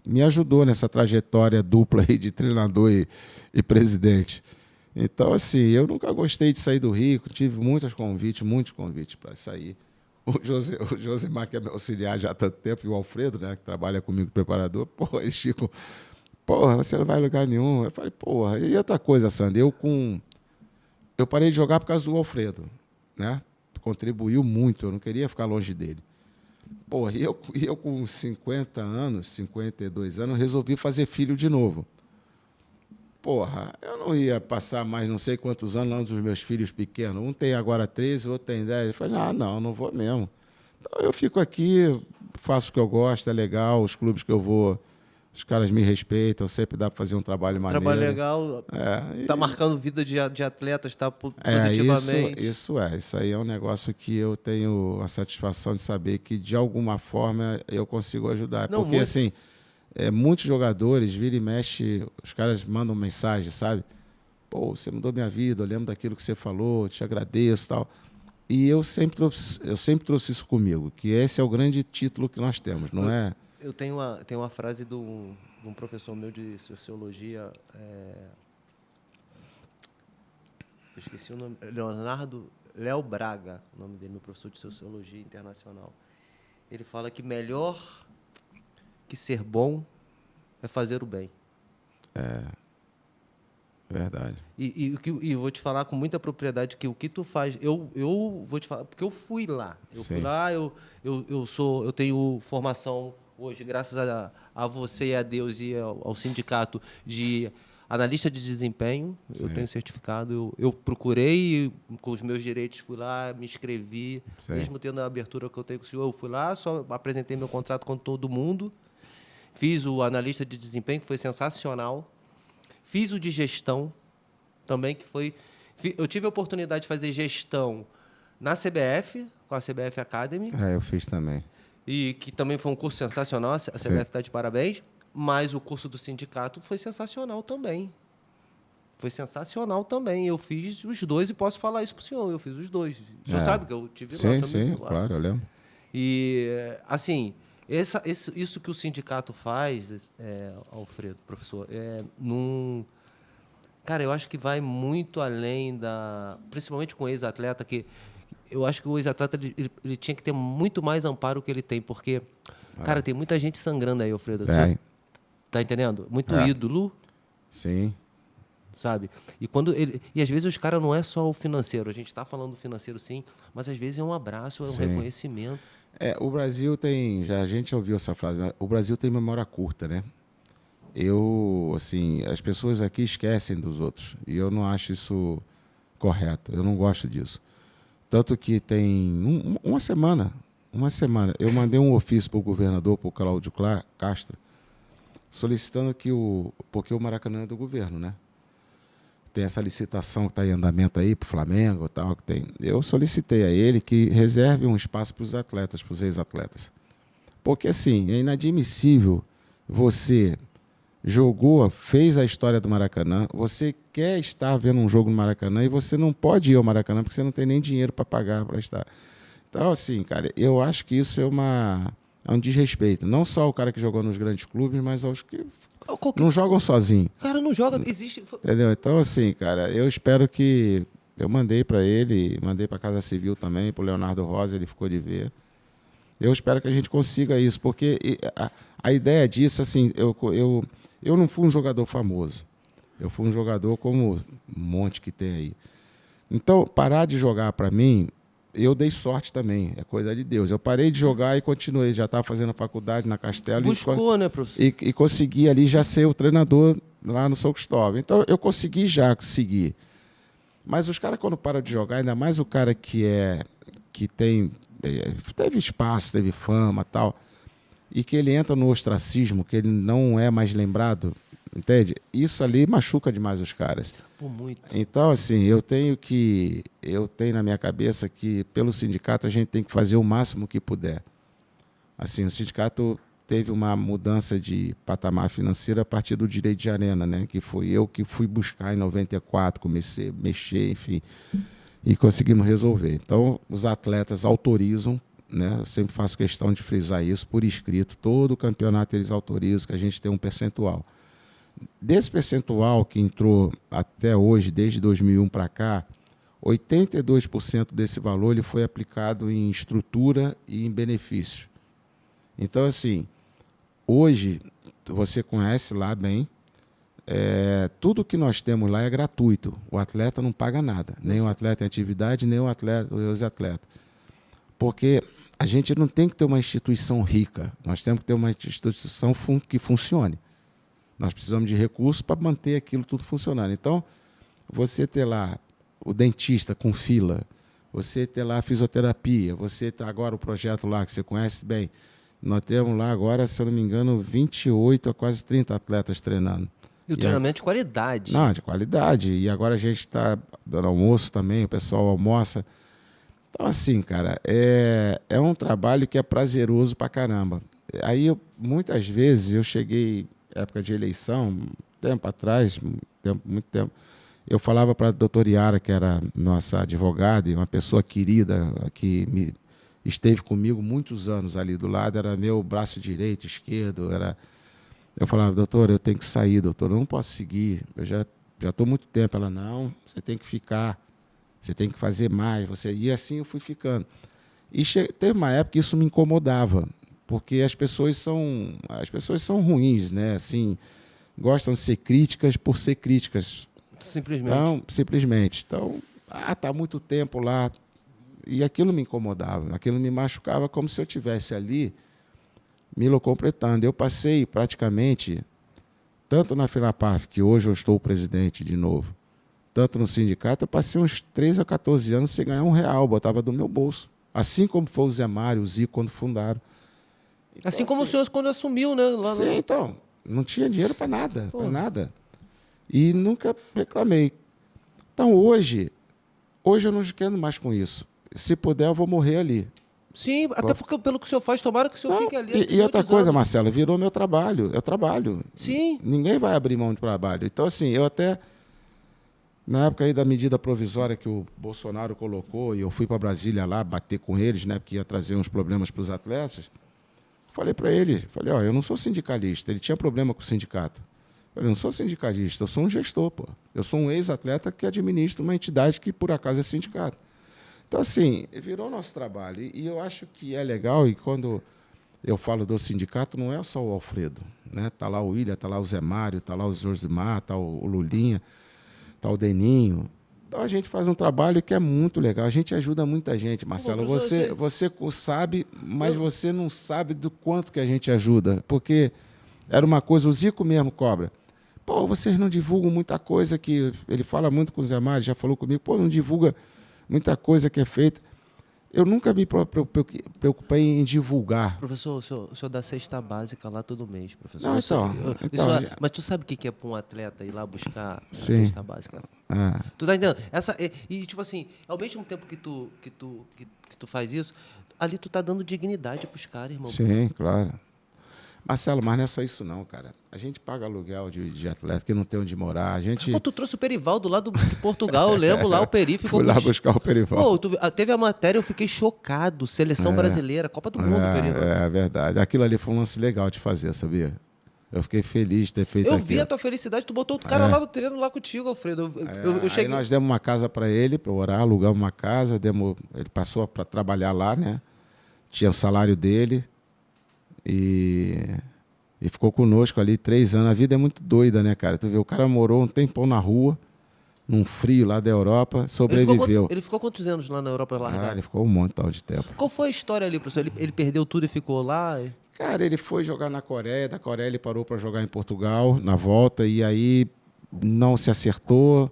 me ajudou nessa trajetória dupla aí de treinador e presidente. Então, assim, eu nunca gostei de sair do Rio, tive muitos convites para sair. O Josimar, que é meu auxiliar já há tanto tempo, e o Alfredo, né, que trabalha comigo, preparador, porra, eles ficam, porra, você não vai em lugar nenhum. Eu falei, porra, e outra coisa, Sandro, eu parei de jogar por causa do Alfredo, né? Contribuiu muito, eu não queria ficar longe dele. Porra, e eu com 50 anos, 52 anos, resolvi fazer filho de novo. Porra, eu não ia passar mais não sei quantos anos lá dos meus filhos pequenos. Um tem agora 13, o outro tem 10. Eu falei, não vou mesmo. Então eu fico aqui, faço o que eu gosto, é legal, os clubes que eu vou, os caras me respeitam, sempre dá para fazer um trabalho maneiro. Trabalho legal, tá marcando vida de atletas, tá positivamente. Isso aí é um negócio que eu tenho a satisfação de saber que, de alguma forma, eu consigo ajudar. Não, porque, assim, muitos jogadores, vira e mexe, os caras mandam mensagem, sabe? Pô, você mudou minha vida, eu lembro daquilo que você falou, te agradeço e tal. E eu sempre trouxe isso comigo, que esse é o grande título que nós temos, não é? Eu tenho uma frase de um professor meu de sociologia, eu esqueci o nome, Léo Braga, o nome dele, meu professor de sociologia internacional. Ele fala que melhor que ser bom é fazer o bem. Verdade. E eu vou te falar com muita propriedade que o que tu faz, eu vou te falar, porque eu fui lá. Eu tenho formação hoje, graças a você e a Deus e ao sindicato, de analista de desempenho. Sim. Eu tenho certificado. Eu procurei, com os meus direitos, fui lá, me inscrevi. Sim. Mesmo tendo a abertura que eu tenho com o senhor, eu fui lá, só apresentei meu contrato com todo mundo. Fiz o analista de desempenho, que foi sensacional. Fiz o de gestão também, que foi... Eu tive a oportunidade de fazer gestão na CBF, com a CBF Academy. Eu fiz também. E que também foi um curso sensacional, a CBF está de parabéns, mas o curso do sindicato foi sensacional também. Eu fiz os dois e posso falar isso para o senhor, eu fiz os dois. O senhor sabe que eu tive lá também. Sim, claro, eu lembro. E, assim, isso que o sindicato faz, Alfredo, professor, cara, eu acho que vai muito além principalmente com o ex-atleta, que eu acho que o ex-atleta ele tinha que ter muito mais amparo que ele tem, porque, cara, tem muita gente sangrando aí, Alfredo. Tá entendendo? Muito ídolo. Sim. Sabe? E às vezes os caras não é só o financeiro. A gente está falando do financeiro, sim, mas às vezes é um abraço, é um reconhecimento. O Brasil tem... a gente já ouviu essa frase, mas o Brasil tem memória curta, né? As pessoas aqui esquecem dos outros. E eu não acho isso correto. Eu não gosto disso. Tanto que tem uma semana, eu mandei um ofício para o governador, para o Cláudio Castro, solicitando porque o Maracanã é do governo, né? Tem essa licitação que está em andamento aí para o Flamengo e tal, que tem. Eu solicitei a ele que reserve um espaço para os atletas, para os ex-atletas. Porque, assim, é inadmissível você fez a história do Maracanã, você quer estar vendo um jogo no Maracanã e você não pode ir ao Maracanã porque você não tem nem dinheiro para pagar para estar. Então, assim, cara, eu acho que isso é É um desrespeito. Não só o cara que jogou nos grandes clubes, mas aos que Qualquer... não jogam sozinho. Cara, não joga, existe... Entendeu? Então, assim, cara, eu espero que... Eu mandei para ele, mandei para a Casa Civil também, para o Leonardo Rosa, ele ficou de ver. Eu espero que a gente consiga isso, porque a ideia disso, assim, eu não fui um jogador famoso. Eu fui um jogador como um monte que tem aí. Então, parar de jogar para mim, eu dei sorte também, é coisa de Deus. Eu parei de jogar e continuei, já estava fazendo a faculdade na Castelo. Buscou, né, professor? E consegui ali já ser o treinador lá no São Cristóvão. Então, eu consegui já seguir. Mas os caras, quando param de jogar, ainda mais o cara que teve espaço, teve fama e tal, e que ele entra no ostracismo, que ele não é mais lembrado, entende? Isso ali machuca demais os caras. Pô, muito. Então, assim, eu tenho na minha cabeça que, pelo sindicato, a gente tem que fazer o máximo que puder. Assim, o sindicato teve uma mudança de patamar financeiro a partir do direito de arena, né? Que foi eu que fui buscar em 94, comecei a mexer, enfim, e conseguimos resolver. Então, os atletas autorizam, né? Eu sempre faço questão de frisar isso por escrito, todo campeonato eles autorizam que a gente tem um percentual. Desse percentual que entrou até hoje, desde 2001 para cá, 82% desse valor ele foi aplicado em estrutura e em benefício. Então, assim, hoje, você conhece lá bem, tudo que nós temos lá é gratuito. O atleta não paga nada, nem o atleta em atividade, nem os atletas. Porque a gente não tem que ter uma instituição rica, nós temos que ter uma instituição que funcione. Nós precisamos de recursos para manter aquilo tudo funcionando. Então, você ter lá o dentista com fila, você ter lá a fisioterapia, você ter agora o projeto lá que você conhece bem. Nós temos lá agora, se eu não me engano, 28 a quase 30 atletas treinando. E o treinamento de qualidade. Não, de qualidade. E agora a gente está dando almoço também, o pessoal almoça. Então, assim, cara, é um trabalho que é prazeroso pra caramba. Aí, muitas vezes, eu cheguei, época de eleição, tempo atrás, muito tempo, eu falava para a doutora Yara, que era nossa advogada e uma pessoa querida, que esteve comigo muitos anos ali do lado, era meu braço direito, esquerdo, eu falava, doutora, eu tenho que sair, doutora, eu não posso seguir, eu já estou muito tempo. Ela, não, você tem que ficar, você tem que fazer mais, e assim eu fui ficando. E teve uma época que isso me incomodava, porque as pessoas são ruins, né? Assim, gostam de ser críticas por ser críticas. Simplesmente. Então, simplesmente. Então, tá muito tempo lá. E aquilo me incomodava, aquilo me machucava como se eu estivesse ali me completando. Eu passei praticamente, tanto na FENAPAF, que hoje eu estou presidente de novo, tanto no sindicato, eu passei uns 13 a 14 anos sem ganhar R$1, botava do meu bolso. Assim como foi o Zé Mário, o Zico, quando fundaram. Então, assim como o senhor quando assumiu, né? Sim, então, não tinha dinheiro para nada, para nada. E nunca reclamei. Então, hoje eu não quero mais com isso. Se puder, eu vou morrer ali. Sim, até porque pelo que o senhor faz, tomara que o senhor fique ali. E outra coisa, Marcelo, virou meu trabalho. Eu trabalho. Sim. Ninguém vai abrir mão de trabalho. Então, assim, eu até, na época aí da medida provisória que o Bolsonaro colocou, e eu fui para Brasília lá bater com eles, né, porque ia trazer uns problemas para os atletas, falei para ele, eu não sou sindicalista. Ele tinha problema com o sindicato. Eu não sou sindicalista, eu sou um gestor, pô. Eu sou um ex-atleta que administra uma entidade que, por acaso, é sindicato. Então, assim, virou nosso trabalho. E eu acho que é legal, e quando eu falo do sindicato, não é só o Alfredo, né? Está lá o William, está lá o Zé Mário, está lá o Josimar, está o Lulinha, está o Deninho. Então, a gente faz um trabalho que é muito legal. A gente ajuda muita gente, Marcelo. Você sabe, mas você não sabe do quanto que a gente ajuda. Porque era uma coisa, o Zico mesmo cobra. Pô, vocês não divulgam muita coisa que... Ele fala muito com o Zé Mário, já falou comigo. Pô, não divulga muita coisa que é feita. Eu nunca me preocupei em divulgar. Professor, o senhor dá cesta básica lá todo mês, professor. Não, mas tu sabe o que é para um atleta ir lá buscar a sim, cesta básica? Tu tá entendendo? Tipo assim, ao mesmo tempo que tu faz isso, ali tu tá dando dignidade pros caras, irmão. Sim, claro. Marcelo, mas não é só isso não, cara. A gente paga aluguel de atleta que não tem onde morar. A gente... Pô, tu trouxe o Perivaldo lá de Portugal, eu lembro lá, o Peri ficou... Fui lá buscar o Perivaldo. Pô, teve a matéria, eu fiquei chocado. Seleção brasileira, Copa do Mundo, Perivaldo. É verdade. Aquilo ali foi um lance legal de fazer, sabia? Eu fiquei feliz de ter feito Eu aquilo. vi a tua felicidade, tu botou o cara lá no treino lá contigo, Alfredo. Eu cheguei... Aí nós demos uma casa para ele, para orar, alugamos uma casa, ele passou para trabalhar lá, né? Tinha o salário dele e ficou conosco ali 3 anos. A vida é muito doida, né, cara? Tu vê, o cara morou um tempão na rua, num frio lá da Europa, sobreviveu. Ele ficou quantos anos lá na Europa largado? Ele ficou um montão de tempo. Qual foi a história ali, professor? Ele perdeu tudo e ficou lá? Cara, ele foi jogar na Coreia, da Coreia ele parou para jogar em Portugal, na volta, e aí não se acertou.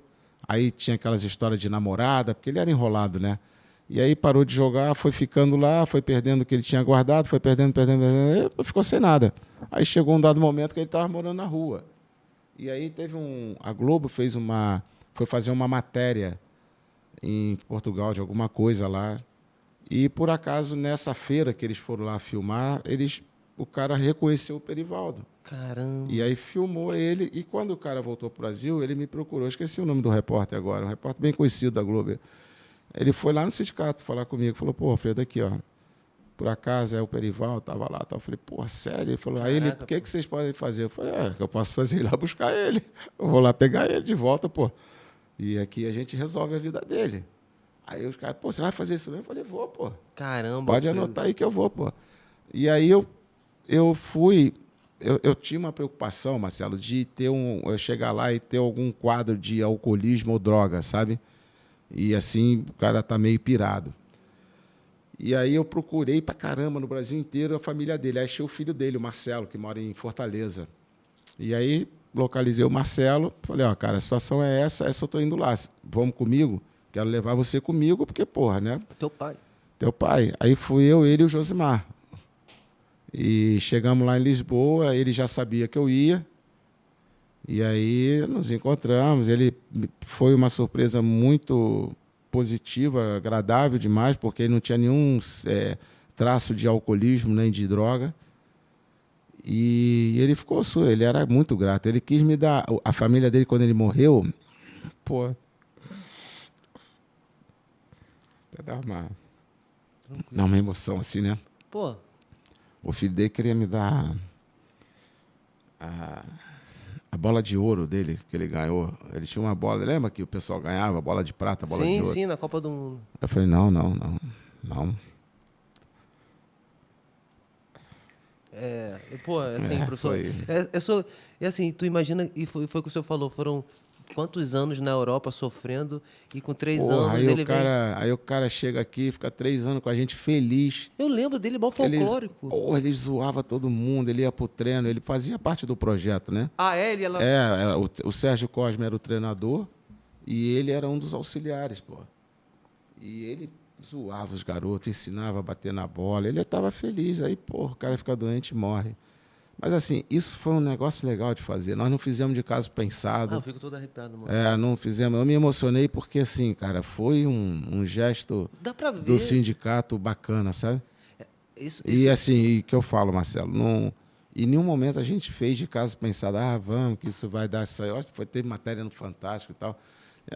Aí tinha aquelas histórias de namorada, porque ele era enrolado, né? E aí parou de jogar, foi ficando lá, foi perdendo o que ele tinha guardado, foi perdendo, ficou sem nada. Aí chegou um dado momento que ele estava morando na rua. E aí teve a Globo foi fazer uma matéria em Portugal de alguma coisa lá. E por acaso nessa feira que eles foram lá filmar, o cara reconheceu o Perivaldo. Caramba. E aí filmou ele, e quando o cara voltou para o Brasil, ele me procurou, esqueci o nome do repórter agora, um repórter bem conhecido da Globo. Ele foi lá no sindicato falar comigo, falou, pô, Alfredo, aqui, ó, por acaso é o Perivaldo, estava lá, eu falei, pô, sério? Ele falou, aí ele, o que vocês podem fazer? Eu falei, o que eu posso fazer? Ir lá buscar ele, eu vou lá pegar ele de volta, pô. E aqui a gente resolve a vida dele. Aí os caras, pô, você vai fazer isso mesmo? Eu falei, vou, pô. Caramba. Pode anotar aí que eu vou, pô. E aí eu tinha uma preocupação, Marcelo, de eu chegar lá e ter algum quadro de alcoolismo ou droga, sabe? E assim, o cara tá meio pirado. E aí eu procurei pra caramba no Brasil inteiro a família dele. Aí achei o filho dele, o Marcelo, que mora em Fortaleza. E aí localizei o Marcelo, falei, ó, cara, a situação é essa eu tô indo lá. Vamos comigo? Quero levar você comigo, porque, porra, né? Teu pai. Teu pai. Aí fui eu, ele e o Josimar. E chegamos lá em Lisboa, ele já sabia que eu ia. E aí nos encontramos. Foi uma surpresa muito positiva, agradável demais, porque ele não tinha nenhum traço de alcoolismo nem de droga. E ele ele era muito grato. Ele quis me dar... A família dele, quando ele morreu, pô... Até dá uma emoção assim, né? Pô. O filho dele queria me dar a bola de ouro dele, que ele ganhou. Ele tinha uma bola, lembra que o pessoal ganhava? Bola de prata, bola de ouro. Sim, na Copa do Mundo. Eu falei, não. Pô, assim, professor... E assim, tu imagina, e foi o que o senhor falou, foram quantos anos na Europa sofrendo, e com 3 anos Aí o cara chega aqui, fica 3 anos com a gente feliz. Eu lembro dele, mó folclórico. Ele zoava todo mundo, ele ia pro treino, ele fazia parte do projeto, né? Ah, é? O Sérgio Cosme era o treinador e ele era um dos auxiliares, pô. E ele zoava os garotos, ensinava a bater na bola, ele estava feliz. Aí, pô, o cara fica doente e morre. Mas, assim, isso foi um negócio legal de fazer. Nós não fizemos de caso pensado. Eu fico todo arrepiado, mano. Não fizemos. Eu me emocionei porque, assim, cara, foi um gesto do sindicato bacana, sabe? E, assim, que eu falo, Marcelo, em nenhum momento a gente fez de caso pensado, vamos, que isso vai dar isso aí. Teve matéria no Fantástico e tal.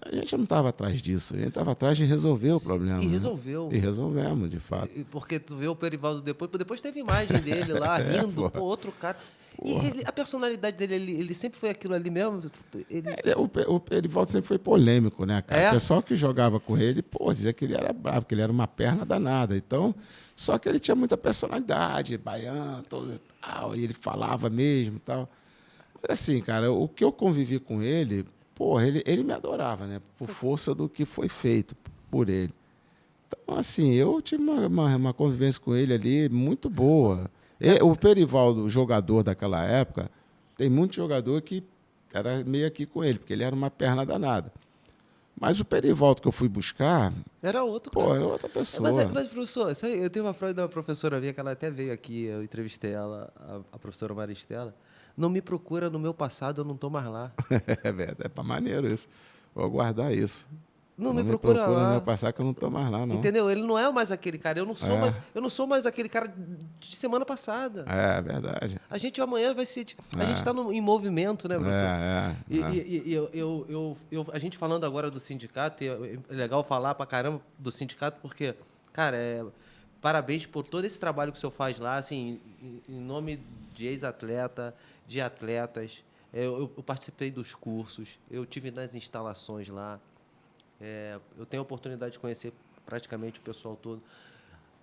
A gente não estava atrás disso, a gente estava atrás de resolver o problema. E resolveu. E resolvemos, de fato. Porque tu vê o Perivaldo depois teve imagem dele lá, rindo, outro cara. E a personalidade dele, ele sempre foi aquilo ali mesmo? O Perivaldo sempre foi polêmico, né, cara? O pessoal que jogava com ele, dizia que ele era bravo, que ele era uma perna danada. Então, só que ele tinha muita personalidade, baiano, todo tal, e ele falava mesmo e tal. Mas assim, cara, o que eu convivi com ele... ele me adorava, né? Por força do que foi feito por ele. Então, assim, eu tive uma convivência com ele ali muito boa. O Perivaldo, jogador daquela época, tem muito jogador que era meio aqui com ele, porque ele era uma perna danada. Mas o Perivaldo que eu fui buscar... Era outro cara. Era outra pessoa. Mas professor, eu tenho uma frase da professora minha, que ela até veio aqui, eu entrevistei ela, a professora Maristela. Não me procura no meu passado, eu não estou mais lá. É verdade, maneiro isso. Vou guardar isso. Não me procura no lá. meu passado que eu não tô mais lá, não. Entendeu? Ele não é mais aquele cara. Eu não sou mais aquele cara de semana passada. É verdade. A gente amanhã vai se... A gente está em movimento, né, professor? A gente falando agora do sindicato, é legal falar pra caramba do sindicato, porque, cara, parabéns por todo esse trabalho que o senhor faz lá, assim, em nome de ex-atleta, de atletas. Eu participei dos cursos, eu tive nas instalações lá. Eu tenho a oportunidade de conhecer praticamente o pessoal todo.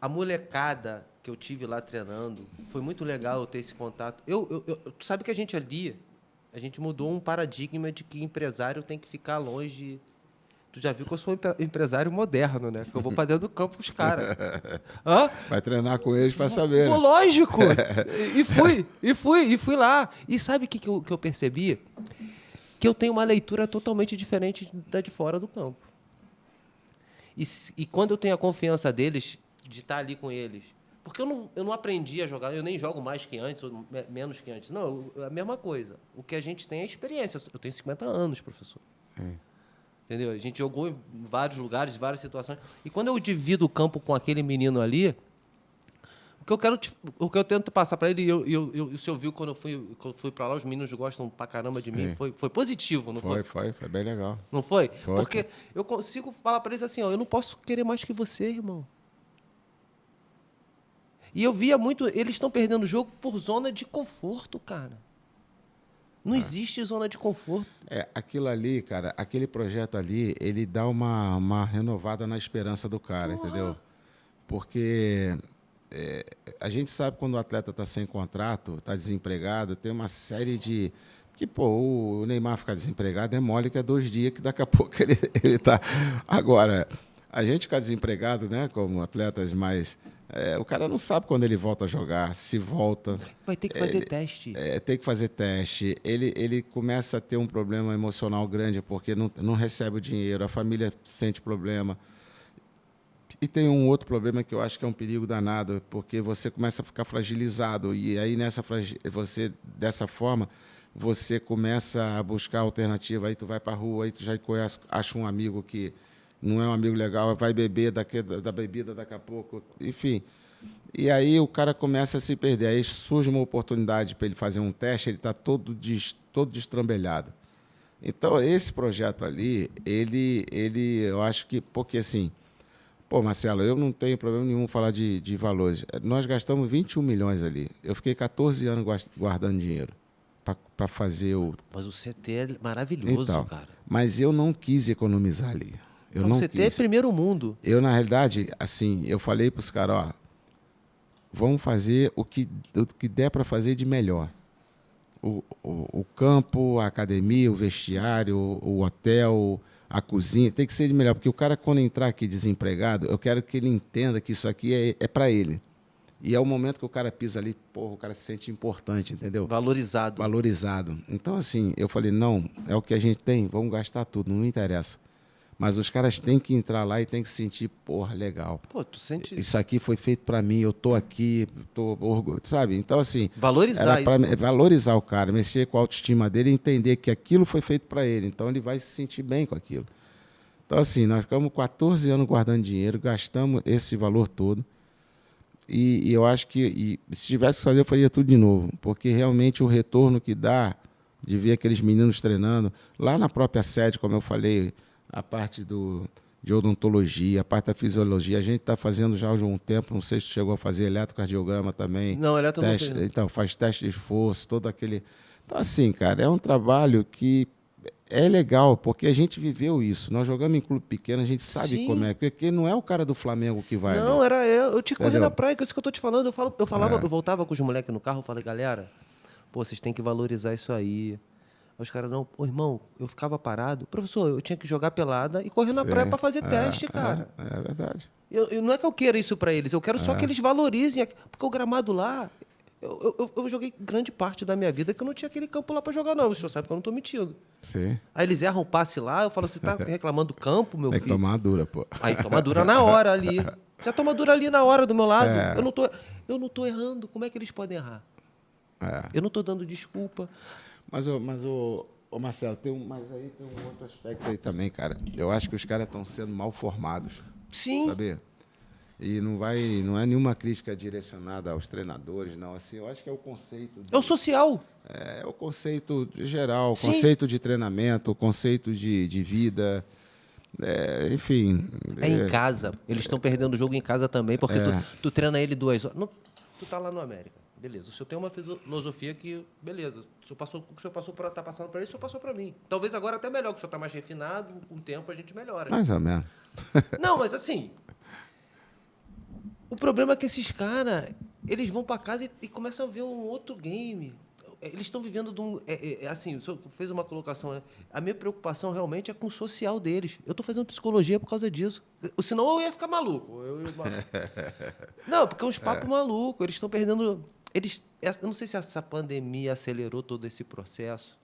A molecada que eu tive lá treinando, foi muito legal eu ter esse contato. Tu sabe que a gente mudou um paradigma de que empresário tem que ficar longe. Tu já viu que eu sou um empresário moderno, né? Que eu vou para dentro do campo com os caras. Vai treinar com eles para saber. Pô, né? lógico! E fui lá. E sabe o que eu percebi? Que eu tenho uma leitura totalmente diferente da de fora do campo. E quando eu tenho a confiança deles, de estar ali com eles... Porque eu não aprendi a jogar, eu nem jogo mais que antes, ou menos que antes. Não, é a mesma coisa. O que a gente tem é experiência. Eu tenho 50 anos, professor. Entendeu? A gente jogou em vários lugares, várias situações. E quando eu divido o campo com aquele menino ali, o que eu tento passar para ele, o senhor viu quando eu fui para lá, os meninos gostam pra caramba de mim, foi positivo, não foi? Foi bem legal. Não foi? Foi. Porque eu consigo falar para eles assim, ó, eu não posso querer mais que você, irmão. E eu via muito, eles estão perdendo o jogo por zona de conforto, cara. Não existe zona de conforto. Aquilo ali, cara, aquele projeto ali, ele dá uma renovada na esperança do cara, entendeu? Porque a gente sabe quando o atleta está sem contrato, está desempregado, tem uma série de... Que, pô, o Neymar ficar desempregado é mole que é 2 dias, que daqui a pouco ele está... Agora, a gente ficar desempregado, né, como atletas mais... o cara não sabe quando ele volta a jogar, se volta... Vai ter que fazer teste. Tem que fazer teste. Ele começa a ter um problema emocional grande porque não recebe o dinheiro, a família sente problema. E tem um outro problema que eu acho que é um perigo danado, porque você começa a ficar fragilizado. E aí, dessa forma, você começa a buscar alternativa. Aí tu vai para a rua, aí tu já acha um amigo que não é um amigo legal, vai beber da bebida daqui a pouco, enfim. E aí o cara começa a se perder. Aí surge uma oportunidade para ele fazer um teste, ele está todo destrambelhado. Então, esse projeto ali, eu acho que... Porque, assim... Pô, Marcelo, eu não tenho problema nenhum falar de valores. Nós gastamos 21 milhões ali. Eu fiquei 14 anos guardando dinheiro para fazer o... Mas o CT é maravilhoso, então, cara. Mas eu não quis economizar ali. O CT é primeiro mundo. Eu, na realidade, assim, eu falei para os caras, ó, vamos fazer o que der para fazer de melhor. O campo, a academia, o vestiário, o hotel, a cozinha, tem que ser de melhor. Porque o cara, quando entrar aqui desempregado, eu quero que ele entenda que isso aqui é para ele. E é o momento que o cara pisa ali, porra, o cara se sente importante, entendeu? Valorizado. Valorizado. Então, assim, eu falei, não, é o que a gente tem, vamos gastar tudo, não me interessa. Mas os caras têm que entrar lá e têm que sentir, porra, legal. Pô, tu sente... Isso aqui foi feito para mim, eu tô aqui, tô orgulhoso, sabe? Então, assim... Valorizar isso. Valorizar o cara, mexer com a autoestima dele e entender que aquilo foi feito para ele. Então, ele vai se sentir bem com aquilo. Então, assim, nós ficamos 14 anos guardando dinheiro, gastamos esse valor todo. E eu acho que, se tivesse que fazer, eu faria tudo de novo. Porque, realmente, o retorno que dá de ver aqueles meninos treinando, lá na própria sede, como eu falei... A parte de odontologia, a parte da fisiologia, a gente está fazendo já há um tempo, não sei se chegou a fazer eletrocardiograma também. Não, não fez. Então, faz teste de esforço, todo aquele... Então, assim, cara, é um trabalho que é legal, porque a gente viveu isso. Nós jogamos em clube pequeno, a gente sabe Sim. como é, porque não é o cara do Flamengo que vai. Não, né? era eu tinha que correr Entendeu? na praia, que é isso que eu tô te falando. Eu voltava com os moleques no carro, eu falei, galera, pô, vocês têm que valorizar isso aí. Os caras, não, ô, irmão, eu ficava parado. Professor, eu tinha que jogar pelada e correr na praia para fazer teste, cara. É verdade. Não é que eu queira isso para eles, eu quero só que eles valorizem. Porque o gramado lá, eu joguei grande parte da minha vida que eu não tinha aquele campo lá para jogar, não. O senhor sabe que eu não tô mentindo. Sim. Aí eles erram o passe lá, eu falo, você tá reclamando do campo, meu Tem filho? que tomar uma dura, pô. Aí toma dura na hora ali. Já toma dura ali na hora do meu lado. Eu não tô errando. Como é que eles podem errar? Eu não tô dando desculpa. Mas Ô Marcelo, mas aí tem um outro aspecto aí também, cara. Eu acho que os caras estão sendo mal formados. Sim. Sabe? E não é nenhuma crítica direcionada aos treinadores, não. Assim, eu acho que é o conceito. É o social. É o conceito geral, o Sim. conceito de treinamento, o conceito de vida. Enfim. É em casa. Eles estão perdendo o jogo em casa também, porque tu treina ele 2 horas. Tu tá lá no América. Beleza. O senhor tem uma filosofia que, beleza, o senhor passou para tá passando para ele, o senhor passou para mim. Talvez agora até melhor, que o senhor tá mais refinado, com o tempo a gente melhora. Mais ou menos. Não, mas assim, o problema é que esses caras, eles vão para casa e começam a ver um outro game. Eles estão vivendo de um... assim, o senhor fez uma colocação. A minha preocupação realmente é com o social deles. Eu estou fazendo psicologia por causa disso. Senão eu ia ficar maluco. Não, porque é uns papos malucos. Eles estão perdendo... eu não sei se essa pandemia acelerou todo esse processo,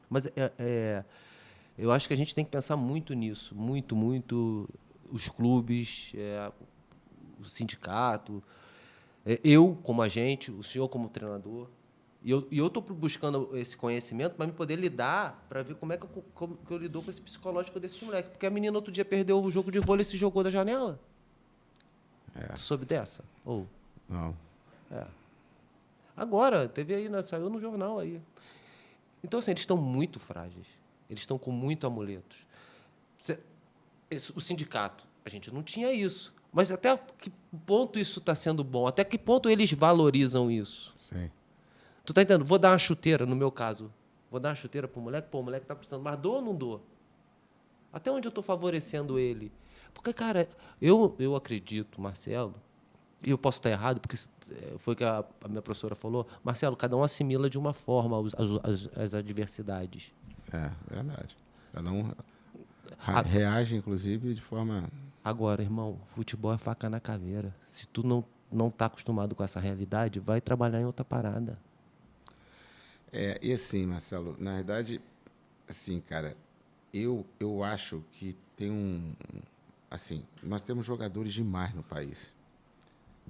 mas eu acho que a gente tem que pensar muito nisso. Muito, muito. Os clubes, o sindicato, eu como agente, o senhor como treinador. E eu estou buscando esse conhecimento para me poder lidar, para ver como é que eu lido com esse psicológico desses moleques. Porque a menina outro dia perdeu o jogo de vôlei e se jogou da janela. Tu soube dessa? Ou? Não. Agora, teve aí, saiu no jornal aí. Então, assim, eles estão muito frágeis. Eles estão com muito amuletos. O sindicato, a gente não tinha isso. Mas até que ponto isso está sendo bom? Até que ponto eles valorizam isso? Sim. Tu tá entendendo? Vou dar uma chuteira, no meu caso. Vou dar uma chuteira pro moleque. Pô, o moleque tá precisando. Mas dou ou não dou? Até onde eu estou favorecendo ele? Porque, cara, eu acredito, Marcelo, e eu posso estar errado, porque foi o que a minha professora falou, Marcelo, cada um assimila de uma forma as adversidades. É verdade. Cada um reage, inclusive, de forma... Agora, irmão, futebol é faca na caveira. Se tu não tá acostumado com essa realidade, vai trabalhar em outra parada. E assim, Marcelo, na verdade, assim, cara, eu acho que tem assim, nós temos jogadores demais no país.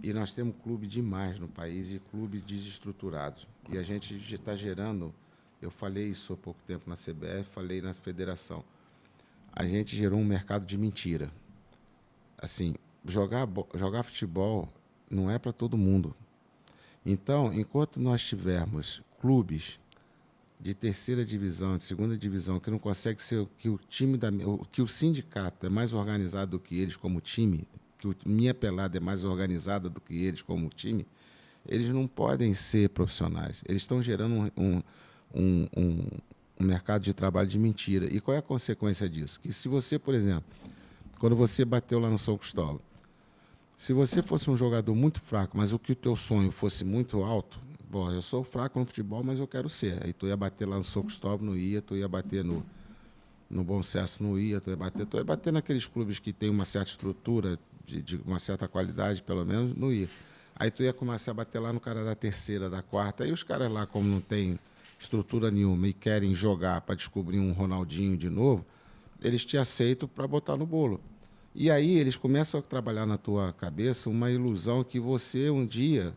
E nós temos clube demais no país e clube desestruturado. E a gente está gerando, eu falei isso há pouco tempo na CBF, falei na federação, a gente gerou um mercado de mentira. Assim, jogar futebol não é para todo mundo. Então, enquanto nós tivermos clubes de terceira divisão, de segunda divisão, que não consegue ser que o sindicato é mais organizado do que eles como time, que minha pelada é mais organizada do que eles como time, eles não podem ser profissionais. Eles estão gerando um mercado de trabalho de mentira. E qual é a consequência disso? Que se você, por exemplo, quando você bateu lá no São Cristóvão, se você fosse um jogador muito fraco, mas o teu sonho fosse muito alto, bom, eu sou fraco no futebol, mas eu quero ser. Aí tu ia bater lá no São Cristóvão, não ia, tu ia bater no Bom Sucesso, não ia, tu ia bater naqueles clubes que tem uma certa estrutura, de uma certa qualidade, pelo menos, não ia. Aí tu ia começar a bater lá no cara da terceira, da quarta, aí os caras lá, como não tem estrutura nenhuma e querem jogar para descobrir um Ronaldinho de novo, eles te aceitam para botar no bolo. E aí eles começam a trabalhar na tua cabeça uma ilusão que você, um dia,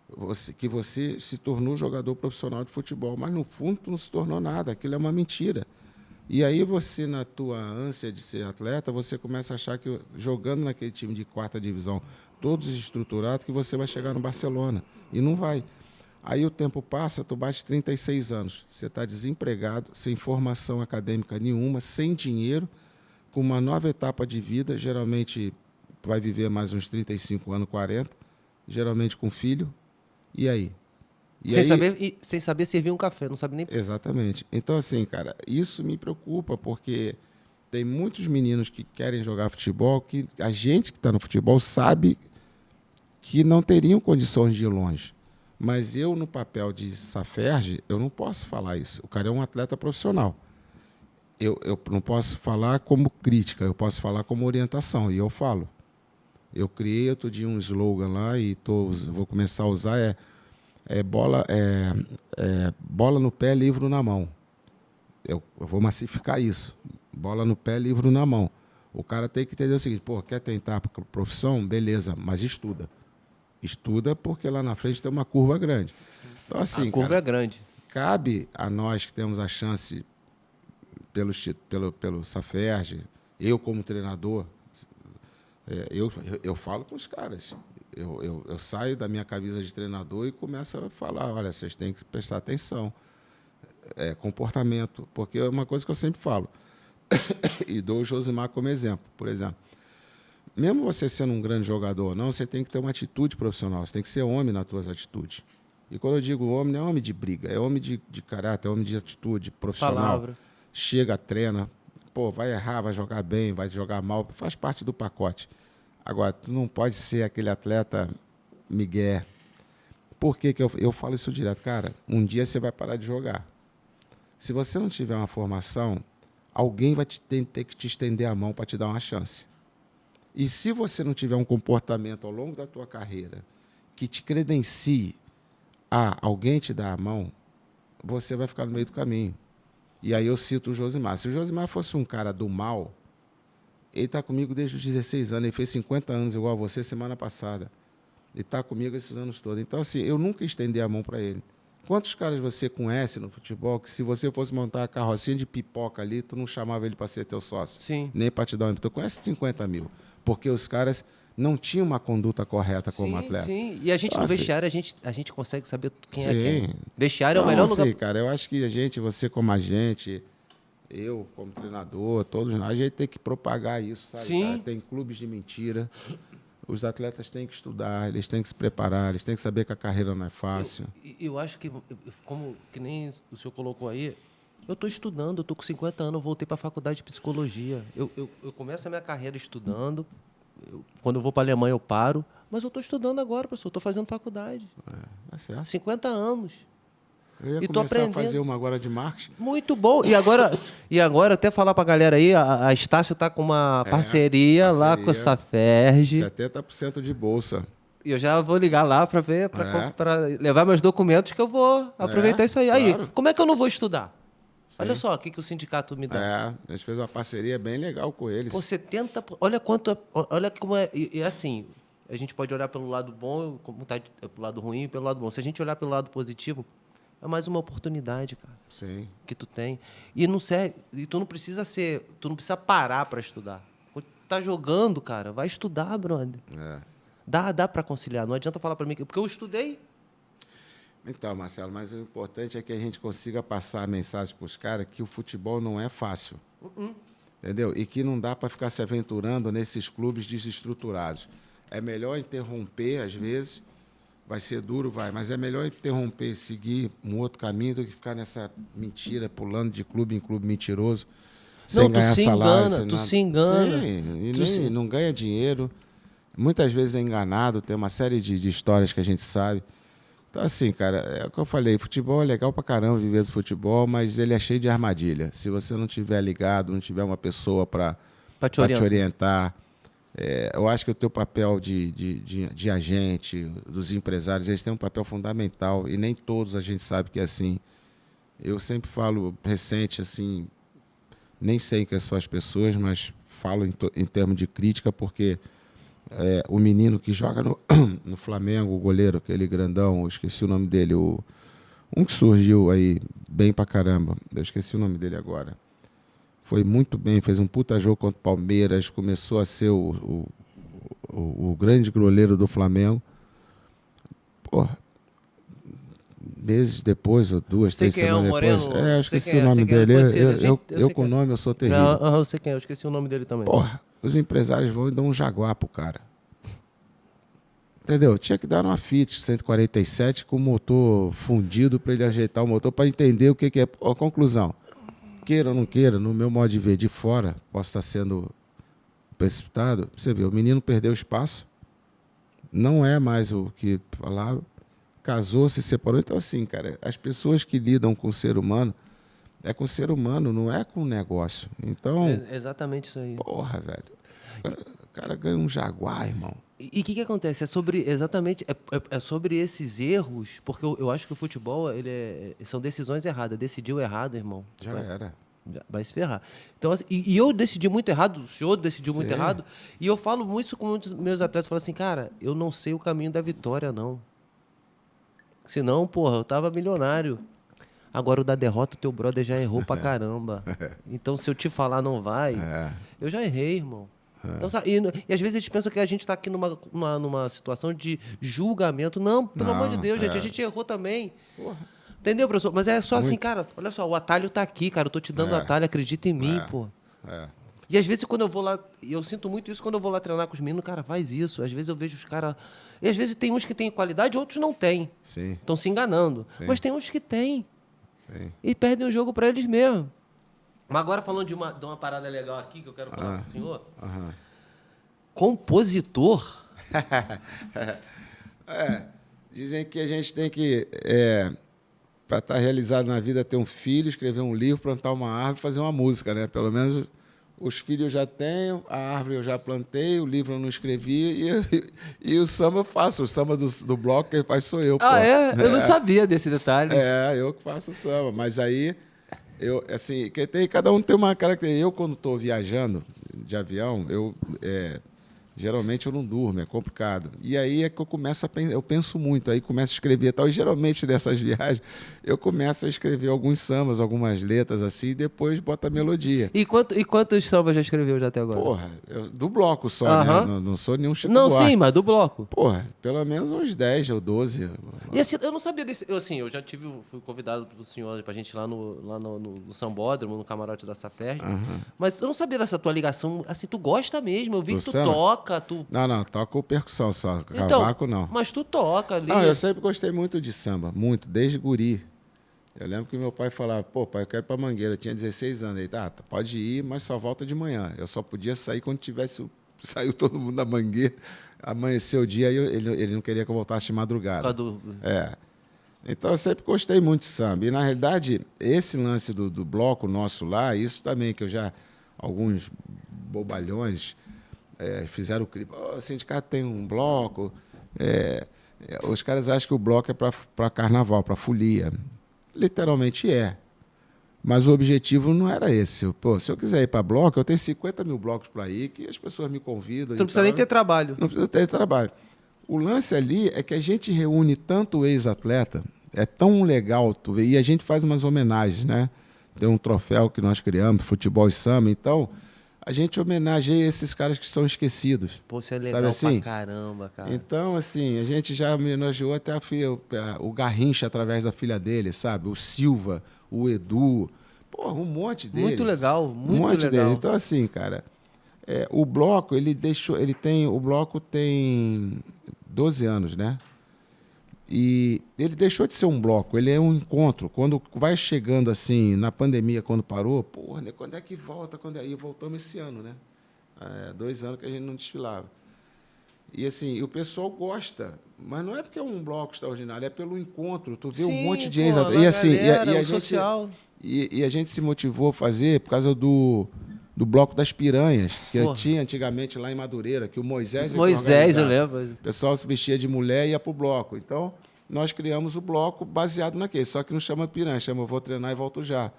você se tornou jogador profissional de futebol, mas no fundo tu não se tornou nada, aquilo é uma mentira. E aí você, na tua ânsia de ser atleta, você começa a achar que jogando naquele time de quarta divisão, todos estruturados, que você vai chegar no Barcelona. E não vai. Aí o tempo passa, tu bate 36 anos, você está desempregado, sem formação acadêmica nenhuma, sem dinheiro, com uma nova etapa de vida, geralmente vai viver mais uns 35 anos, 40, geralmente com filho. E aí? Sem saber servir um café, não sabe nem... Exatamente. Então, assim, cara, isso me preocupa, porque tem muitos meninos que querem jogar futebol, que a gente que está no futebol sabe que não teriam condições de ir longe. Mas eu, no papel de Saferge, eu não posso falar isso. O cara é um atleta profissional. Eu não posso falar como crítica, eu posso falar como orientação, e eu falo. Eu criei outro dia um slogan lá e vou começar a usar, bola no pé, livro na mão. Eu vou massificar isso. Bola no pé, livro na mão. O cara tem que entender o seguinte, quer tentar para profissão? Beleza, mas estuda. Estuda porque lá na frente tem uma curva grande. Então, assim, a curva é grande. Cabe a nós que temos a chance pelo Saferj, eu como treinador, eu falo com os caras. Eu saio da minha camisa de treinador e começo a falar, olha, vocês têm que prestar atenção. Comportamento, porque é uma coisa que eu sempre falo. E dou o Josimar como exemplo, por exemplo. Mesmo você sendo um grande jogador ou não, você tem que ter uma atitude profissional, você tem que ser homem nas suas atitudes. E quando eu digo homem, não é homem de briga, é homem de caráter, é homem de atitude profissional. Palavra. Chega, treina, vai errar, vai jogar bem, vai jogar mal, faz parte do pacote. Agora, tu não pode ser aquele atleta migué. Por que eu falo isso direto? Cara, um dia você vai parar de jogar. Se você não tiver uma formação, alguém vai ter que te estender a mão para te dar uma chance. E se você não tiver um comportamento ao longo da tua carreira que te credencie a alguém te dar a mão, você vai ficar no meio do caminho. E aí eu cito o Josimar. Se o Josimar fosse um cara do mal, ele está comigo desde os 16 anos, ele fez 50 anos igual a você semana passada. Ele está comigo esses anos todos. Então, assim, eu nunca estendi a mão para ele. Quantos caras você conhece no futebol que se você fosse montar a carrocinha de pipoca ali, tu não chamava ele para ser teu sócio? Sim. Nem para te dar um... Tu conhece 50 mil. Porque os caras não tinham uma conduta correta como atleta. Sim, e a gente no vestiário, a gente consegue saber quem é quem. Sim. Vestiário é o melhor lugar. Sim, cara, eu acho que você como agente, eu como treinador, todos nós, a gente tem que propagar isso, sabe? Sim. Cara? Tem clubes de mentira. Os atletas têm que estudar, eles têm que se preparar, eles têm que saber que a carreira não é fácil. Eu acho que, como que nem o senhor colocou aí, eu estou estudando, eu estou com 50 anos, eu voltei para a faculdade de psicologia. Eu começo a minha carreira estudando, quando eu vou para a Alemanha eu paro, mas eu estou estudando agora, professor, estou fazendo faculdade. Tá certo. 50 anos. Eu ia E tô começar a aprendendo. fazer uma agora de marketing. Muito bom. E agora até falar para a galera aí, a Estácio está com uma parceria lá com a Saferj. 70% de bolsa. E eu já vou ligar lá para ver, para levar meus documentos, que eu vou aproveitar isso aí. Claro. Aí, como é que eu não vou estudar? Sim. Olha só o que o sindicato me dá. A gente fez uma parceria bem legal com eles. Pô, 70... Olha quanto... Olha como é... E assim, a gente pode olhar pelo lado bom, como tá, pelo lado ruim e pelo lado bom. Se a gente olhar pelo lado positivo, é mais uma oportunidade, cara. Sim. Que tu tem. E não serve... E tu não precisa ser... Tu não precisa parar para estudar. Quando tu tá jogando, cara, vai estudar, brother. Dá para conciliar. Não adianta falar para mim... Porque eu estudei... Então, Marcelo, mas o importante é que a gente consiga passar a mensagem para os caras que o futebol não é fácil. Entendeu? E que não dá para ficar se aventurando nesses clubes desestruturados. É melhor interromper, às vezes, vai ser duro, mas é melhor interromper, seguir um outro caminho do que ficar nessa mentira, pulando de clube em clube mentiroso, sem ganhar salário. Tu se engana. Sim, não ganha dinheiro. Muitas vezes é enganado, tem uma série de histórias que a gente sabe. Então, assim, cara, é o que eu falei, futebol é legal pra caramba viver do futebol, mas ele é cheio de armadilha. Se você não tiver ligado, não tiver uma pessoa para te orientar, eu acho que o teu papel de agente, dos empresários, eles têm um papel fundamental e nem todos a gente sabe que é assim. Eu sempre falo recente, assim, nem sei quem são as pessoas, mas falo em termos de crítica, porque... o menino que joga no Flamengo, o goleiro, aquele grandão, eu esqueci o nome dele, um que surgiu aí bem pra caramba, eu esqueci o nome dele agora. Foi muito bem, fez um puta jogo contra o Palmeiras, começou a ser o grande goleiro do Flamengo. Porra, meses depois, ou 2, 3 semanas depois. Eu esqueci o nome dele. Eu com o nome, eu sou terrível. Eu sei quem é, eu esqueci o nome dele também. Porra. Os empresários vão e dão um Jaguar pro cara. Entendeu? Tinha que dar uma Fiat 147 com o motor fundido para ele ajeitar o motor, para entender o que é. A conclusão. Queira ou não queira, no meu modo de ver de fora, posso estar sendo precipitado. Você vê, o menino perdeu espaço, não é mais o que falaram, casou, se separou. Então, assim, cara, as pessoas que lidam com o ser humano, é com o ser humano, não é com o negócio. Então... exatamente isso aí. Porra, velho. O cara ganha um Jaguar, irmão. E o que acontece? É sobre esses erros, porque eu acho que o futebol são decisões erradas. Decidiu errado, irmão. Já era. Vai se ferrar. Então, assim, e eu decidi muito errado, o senhor decidiu muito errado, e eu falo muito com muitos meus atletas, falo assim, cara, eu não sei o caminho da vitória, não. Senão, porra, eu tava milionário. Agora o da derrota, teu brother já errou pra caramba. Então, se eu te falar não vai, eu já errei, irmão. Então, e às vezes a gente pensa que a gente tá aqui numa situação de julgamento. Não, pelo amor de Deus, gente, a gente errou também. Porra. Entendeu, professor? Mas é só assim, cara, olha só, o atalho tá aqui, cara. Eu tô te dando o atalho, acredita em mim, pô. E às vezes quando eu vou lá, eu sinto muito isso quando eu vou lá treinar com os meninos, cara, faz isso. Às vezes eu vejo os caras... E às vezes tem uns que têm qualidade, outros não têm. Sim. Estão se enganando. Sim. Mas tem uns que têm. Sim. E perdem o jogo pra eles mesmo. Mas agora falando de uma parada legal aqui que eu quero falar com o senhor. Compositor. Dizem que a gente tem que, para estar realizado na vida, ter um filho, escrever um livro, plantar uma árvore, fazer uma música, né? Pelo menos os filhos eu já tenho, a árvore eu já plantei, o livro eu não escrevi e o samba eu faço. O samba do bloco quem faz sou eu. Ah, é? Eu não sabia desse detalhe. Eu que faço o samba. Mas aí, cada um tem uma característica. Eu, quando estou viajando de avião, geralmente eu não durmo, é complicado. E aí é que eu começo eu penso muito, aí começo a escrever e tal. E geralmente nessas viagens eu começo a escrever alguns sambas, algumas letras assim, e depois boto a melodia. E quantos sambas já escreveu já até agora? Porra, do bloco só, né? Não sou nenhum Chico Não, Buarque. Sim, mas do bloco. Porra, pelo menos uns 10 ou 12. E assim, eu não sabia desse... Eu já fui convidado pelo senhor pra gente ir lá no Sambódromo, no camarote da Saferj. Mas eu não sabia dessa tua ligação. Assim, tu gosta mesmo. Eu vi que tu samba? toca, Não, toco percussão só. Cavaco não. Mas tu toca ali. Não, eu sempre gostei muito de samba, muito, desde guri. Eu lembro que meu pai falava, pô, pai, eu quero ir pra Mangueira. Eu tinha 16 anos. Ele, pode ir, mas só volta de manhã. Eu só podia sair quando saiu todo mundo da Mangueira, amanheceu o dia e ele não queria que eu voltasse de madrugada. Então eu sempre gostei muito de samba. E na realidade, esse lance do bloco nosso lá, isso também, que alguns bobalhões fizeram o clipe. O sindicato tem um bloco. Os caras acham que o bloco é para carnaval, para folia. Literalmente é. Mas o objetivo não era esse. Pô, se eu quiser ir para bloco, eu tenho 50 mil blocos para ir, que as pessoas me convidam. Tu não precisa nem ter trabalho. Não precisa ter trabalho. O lance ali é que a gente reúne tanto ex-atleta, é tão legal tu ver, e a gente faz umas homenagens, né? Tem um troféu que nós criamos, futebol e samba, então a gente homenageia esses caras que são esquecidos. Pô, isso é legal assim? pra caramba, cara. Então, assim, a gente já homenageou até o Garrincha através da filha dele, sabe? O Silva, o Edu, porra, um monte deles. Muito legal, muito legal. Deles. Então, assim, cara, o bloco, o bloco tem 12 anos, né? E ele deixou de ser um bloco, ele é um encontro. Quando vai chegando assim, na pandemia, quando parou, porra, né, quando é que volta? E voltamos esse ano, né? 2 anos que a gente não desfilava. E assim, o pessoal gosta, mas não é porque é um bloco extraordinário, é pelo encontro. Tu vê um monte de ex-atletas. E assim, a social. E a gente se motivou a fazer por causa do Bloco das Piranhas, que tinha antigamente lá em Madureira, que o Moisés... Eu lembro. O pessoal se vestia de mulher e ia para o bloco. Então, nós criamos o bloco baseado naquele, só que não chama Piranha, chama Vou Treinar e Volto Já.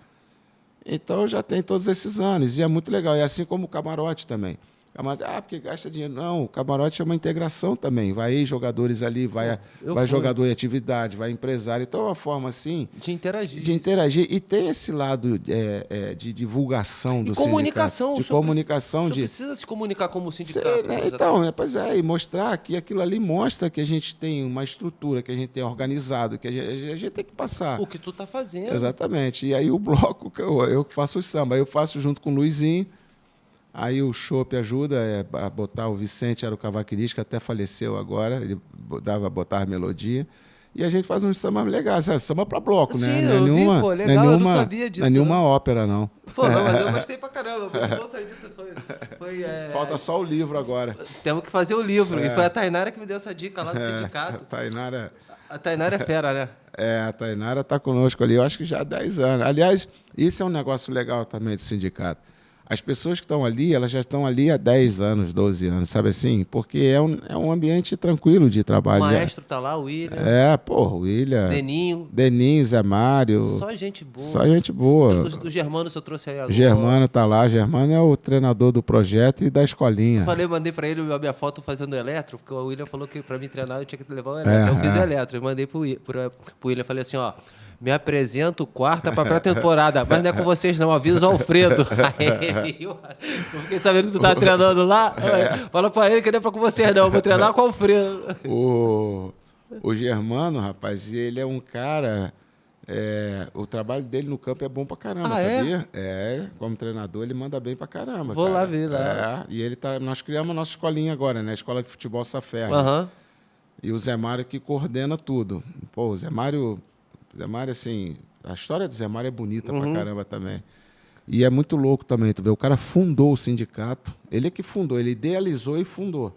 Então, já tem todos esses anos, e é muito legal. E assim como o camarote também. Camarote, porque gasta dinheiro. Não, o camarote é uma integração também. Vai jogadores ali, vai jogador em atividade, vai empresário. Então, é uma forma, assim... De interagir. E tem esse lado de divulgação do comunicação. De comunicação. Você precisa se comunicar como sindicato. Né? Então, e mostrar que aquilo ali mostra que a gente tem uma estrutura, que a gente tem organizado, que a gente tem que passar. O que tu tá fazendo. Exatamente. E aí o bloco, eu que faço o samba. Aí eu faço junto com o Luizinho. Aí o Chopp ajuda a botar, o Vicente era o cavaquinista, que até faleceu agora, ele botava melodia. E a gente faz uns samba legais, samba para bloco, né? Sim, não é eu nenhuma, vi, pô, legal, eu não sabia disso. Não é nenhuma ópera, não. Pô, não, mas eu gostei pra caramba, muito bom sair disso. Falta só o livro agora. Temos que fazer o livro, e foi a Tainara que me deu essa dica lá do sindicato. A Tainara é fera, né? A Tainara está conosco ali, eu acho que já há 10 anos. Aliás, isso é um negócio legal também do sindicato. As pessoas que estão ali, elas já estão ali há 10 anos, 12 anos, sabe assim? Porque é um ambiente tranquilo de trabalho. O maestro tá lá, o William. O William. Deninho, Zé Mário. Só gente boa. O Germano, se eu trouxe aí agora. O Germano tá lá. Germano é o treinador do projeto e da escolinha. Mandei pra ele a minha foto fazendo eletro, porque o William falou que pra mim treinar eu tinha que levar o eletro. Eu fiz o eletro, eu mandei pro William. Falei assim, ó, Me apresento quarta para pré-temporada, mas não é com vocês não, avisa o Alfredo. Aí, eu fiquei sabendo que tu tá treinando lá. Fala para ele que não é com vocês não, vou treinar com o Alfredo. O Germano, rapaz, ele é um cara... o trabalho dele no campo é bom pra caramba, sabia? Como treinador, ele manda bem pra caramba. Vou cara. lá ver lá. E ele nós criamos a nossa escolinha agora, né? Escola de Futebol Saferra. Aham. E o Zé Mário que coordena tudo. Pô, o Zé Mário, assim, a história do Zé Mário é bonita pra caramba também. E é muito louco também, tu vê, o cara fundou o sindicato, ele é que fundou, ele idealizou e fundou.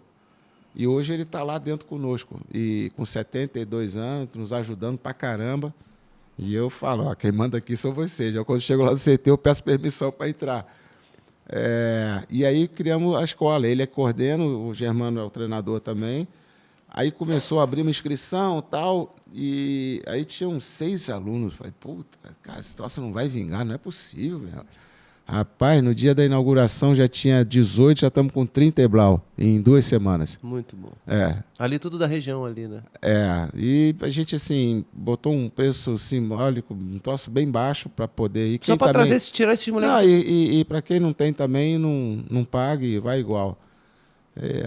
E hoje ele tá lá dentro conosco, e com 72 anos, nos ajudando pra caramba. E eu falo, ó, quem manda aqui são vocês. Já quando eu chego lá no CT, eu peço permissão para entrar. E aí criamos a escola, ele é coordena, o Germano é o treinador também. Aí começou a abrir uma inscrição e tal, e aí tinham 6 alunos. Falei, puta, cara, esse troço não vai vingar, não é possível, velho. Rapaz, no dia da inauguração já tinha 18, já estamos com 30 e blau, em 2 semanas. Muito bom. Ali tudo da região ali, né? E a gente, assim, botou um preço simbólico, um troço bem baixo para poder ir. Só para também... tirar esses moleques. Não, e para quem não tem também, não paga e vai igual.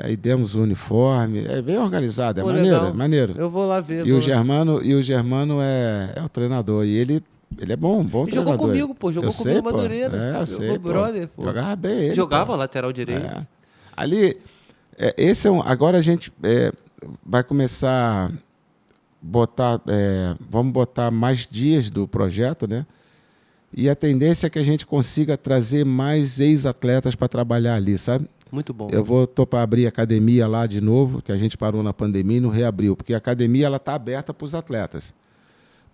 Aí demos o uniforme, é bem organizado, maneiro. Eu vou lá ver. E o Germano é o treinador, e ele é bom treinador. Jogou comigo, pô, jogou comigo Madureira. Eu sei, jogou brother, pô. Jogava bem ele. Jogava lateral direito. Ali, esse é agora a gente vai começar vamos botar mais dias do projeto, né? E a tendência é que a gente consiga trazer mais ex-atletas para trabalhar ali, sabe? Muito bom. Eu vou topar abrir a academia lá de novo, que a gente parou na pandemia e não reabriu, porque a academia ela está aberta para os atletas.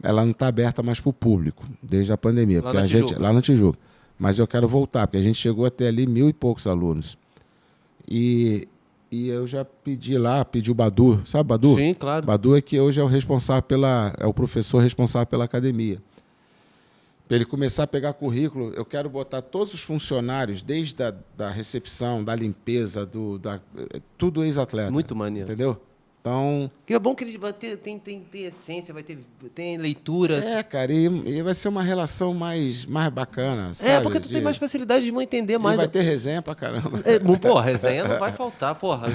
Ela não está aberta mais para o público, desde a pandemia. Lá Porque lá no Tijuca. Mas eu quero voltar, porque a gente chegou até ali 1.000 e poucos alunos. E eu já pedi o Badu, sabe o Badu? Sim, claro. Badu é que hoje é o professor responsável pela academia. Para ele começar a pegar currículo, eu quero botar todos os funcionários, desde da recepção, da limpeza, tudo ex-atleta. Muito maneiro. Entendeu? Então... Que é bom que ele vai ter, tem essência, tem leitura. Cara, e vai ser uma relação mais bacana, sabe? Porque tu tem mais facilidade de entender mais. E vai ter resenha pra caramba. Resenha não vai faltar, porra.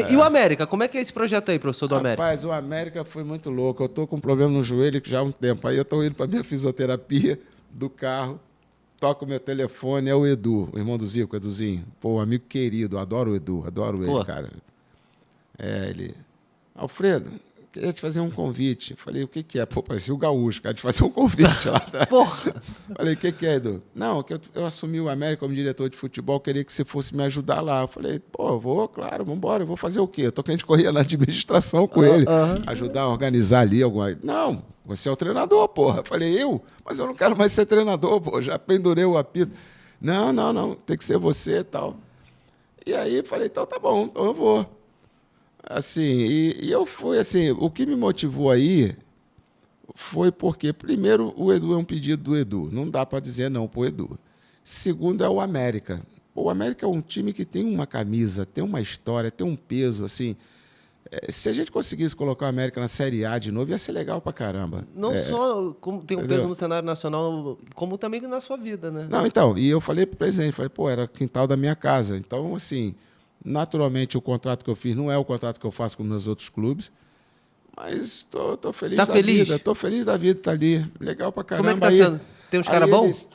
E o América? Como é que é esse projeto aí, professor do América? Rapaz, o América foi muito louco. Eu tô com um problema no joelho já há um tempo. Aí eu tô indo pra minha fisioterapia do carro, toco meu telefone, é o Edu, o irmão do Zico, Eduzinho. Pô, um amigo querido, adoro o Edu, adoro ele, cara. Ele... Alfredo, queria te fazer um convite. Falei, o que é? Pô, parecia o Gaúcho, cara, te fazer um convite lá. Porra! Falei, o que é, Edu? Não, que eu assumi o América como diretor de futebol, queria que você fosse me ajudar lá. Eu falei, pô, vou, claro, vamos embora, eu vou fazer o quê? Eu tô querendo correr na administração com ele, ajudar a organizar ali alguma... Não, você é o treinador, porra. Eu falei, mas eu não quero mais ser treinador, pô, já pendurei o apito. Não, tem que ser você e tal. E aí, falei, então tá bom, então eu vou. Assim, e eu fui, assim, o que me motivou aí foi porque, primeiro, o Edu é um pedido do Edu, não dá para dizer não para o Edu. Segundo, é o América. O América é um time que tem uma camisa, tem uma história, tem um peso, assim. Se a gente conseguisse colocar o América na Série A de novo, ia ser legal pra caramba. Não só como tem um peso no cenário nacional, como também na sua vida, né? Não, então, e eu falei pro presidente, era quintal da minha casa. Então, assim... Naturalmente, o contrato que eu fiz não é o contrato que eu faço com meus outros clubes, mas tô feliz da vida. Tô feliz da vida, tá ali. Legal pra caramba. Como é que tá sendo? Tem uns caras bons?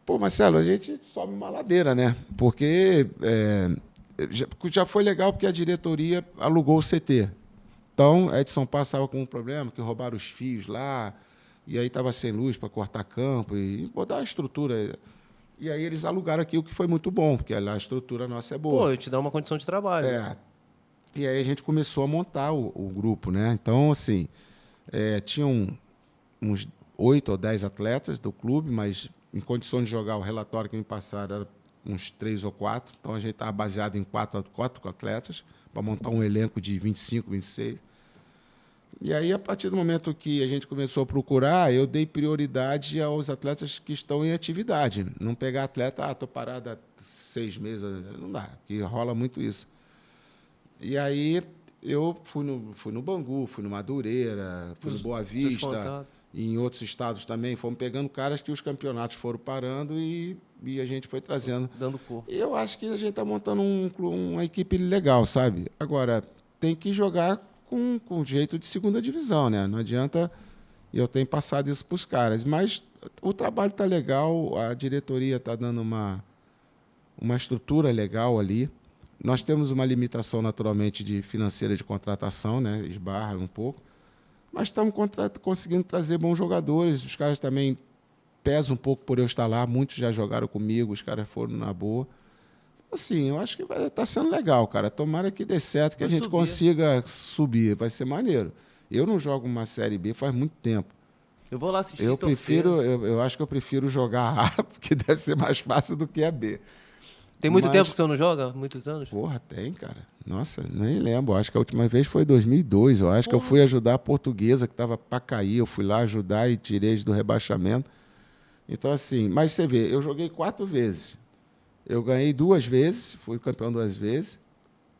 Pô, Marcelo, a gente sobe uma ladeira, né? Porque já foi legal porque a diretoria alugou o CT. Então, a Edson Passo estava com um problema, que roubaram os fios lá, e aí estava sem luz para cortar campo, e botar a estrutura... E aí eles alugaram aqui, o que foi muito bom, porque a estrutura nossa é boa. Pô, te dá uma condição de trabalho. E aí a gente começou a montar o grupo, né? Então, assim, tinham uns 8 ou 10 atletas do clube, mas em condição de jogar, o relatório que me passaram era uns 3 ou 4. Então, a gente estava baseado em 4 atletas, para montar um elenco de 25, 26. E aí, a partir do momento que a gente começou a procurar, eu dei prioridade aos atletas que estão em atividade. Não pegar atleta, estou parado há 6 meses, não dá, porque rola muito isso. E aí, eu fui no Bangu, fui no Madureira, fui no Boa Vista, em outros estados também, fomos pegando caras que os campeonatos foram parando e a gente foi trazendo. Dando cor. E eu acho que a gente está montando uma equipe legal, sabe? Agora, tem que jogar com jeito de segunda divisão, né? Não adianta... Eu tenho passado isso para os caras. Mas o trabalho está legal, a diretoria está dando uma estrutura legal ali. Nós temos uma limitação, naturalmente, financeira de contratação, né? Esbarra um pouco. Mas estamos conseguindo trazer bons jogadores. Os caras também pesam um pouco por eu estar lá. Muitos já jogaram comigo, os caras foram na boa. Assim, eu acho que vai estar sendo legal, cara. Tomara que dê certo, que a gente consiga subir. Vai ser maneiro. Eu não jogo uma Série B faz muito tempo. Eu vou lá assistir. Eu acho que eu prefiro jogar A, porque deve ser mais fácil do que a B. Tem muito tempo que você não joga? Muitos anos? Porra, tem, cara. Nossa, nem lembro. Acho que a última vez foi em 2002. Eu acho que eu fui ajudar a Portuguesa, que estava para cair. Eu fui lá ajudar e tirei eles do rebaixamento. Então, assim, mas você vê, eu joguei 4 vezes. Eu ganhei 2 vezes, fui campeão 2 vezes.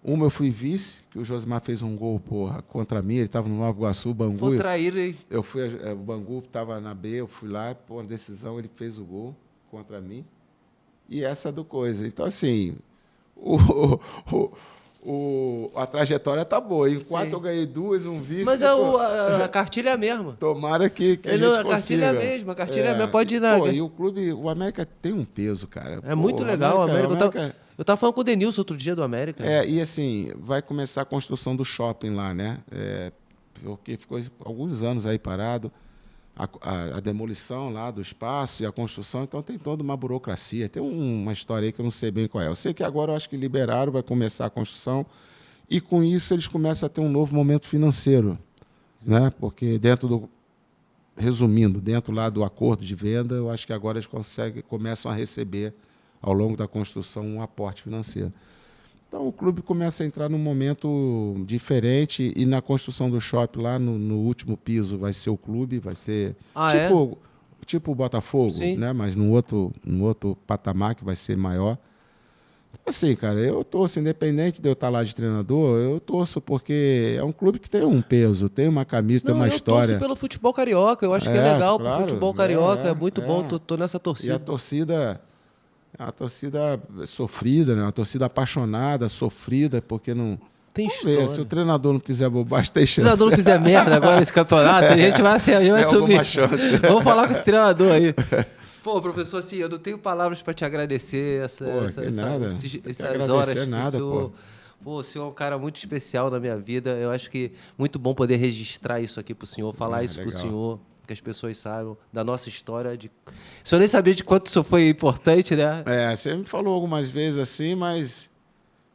Uma eu fui vice, que o Josimar fez um gol, porra, contra mim. Ele estava no Nova Iguaçu, o Bangu. Vou trair ele. O Bangu estava na B, eu fui lá, por decisão, ele fez o gol contra mim. E essa do coisa. Então, assim, a trajetória tá boa. Enquanto eu ganhei 2, um vice... Mas a cartilha é a mesma. Tomara que a gente consiga. A cartilha é a mesma, a cartilha é a mesma. Pode ir na... Pô, e o clube, o América tem um peso, cara. É muito legal o América. Eu estava falando com o Denilson outro dia do América. E assim, vai começar a construção do shopping lá, né? Porque ficou alguns anos aí parado. A demolição lá do espaço e a construção, então tem toda uma burocracia. Tem uma história aí que eu não sei bem qual é. Eu sei que agora eu acho que liberaram, vai começar a construção e com isso eles começam a ter um novo momento financeiro, né? Porque resumindo, dentro lá do acordo de venda, eu acho que agora eles começam a receber ao longo da construção um aporte financeiro. Então o clube começa a entrar num momento diferente e na construção do shopping lá no último piso vai ser o clube, vai ser tipo o Botafogo, né? Mas num outro patamar que vai ser maior. Assim, cara, eu torço, independente de eu estar lá de treinador, eu torço porque é um clube que tem um peso, tem uma camisa, tem uma história. Eu torço pelo futebol carioca, eu acho que é legal, claro, pro futebol carioca, é muito bom, tô nessa torcida. E a torcida... É uma torcida sofrida, né? Uma torcida apaixonada, sofrida, porque não... Tem história. Se o treinador não fizer bobagem, tem chance. Se o treinador não fizer merda agora nesse campeonato, a gente vai subir. Chance. Vamos falar com esse treinador aí. Pô, professor, assim, eu não tenho palavras para te agradecer essas horas que nada, Pô, o senhor é um cara muito especial na minha vida. Eu acho que muito bom poder registrar isso aqui pro senhor, falar isso pro senhor. Que as pessoas saibam da nossa história. O senhor nem sabia de quanto isso foi importante, né? Você me falou algumas vezes assim, mas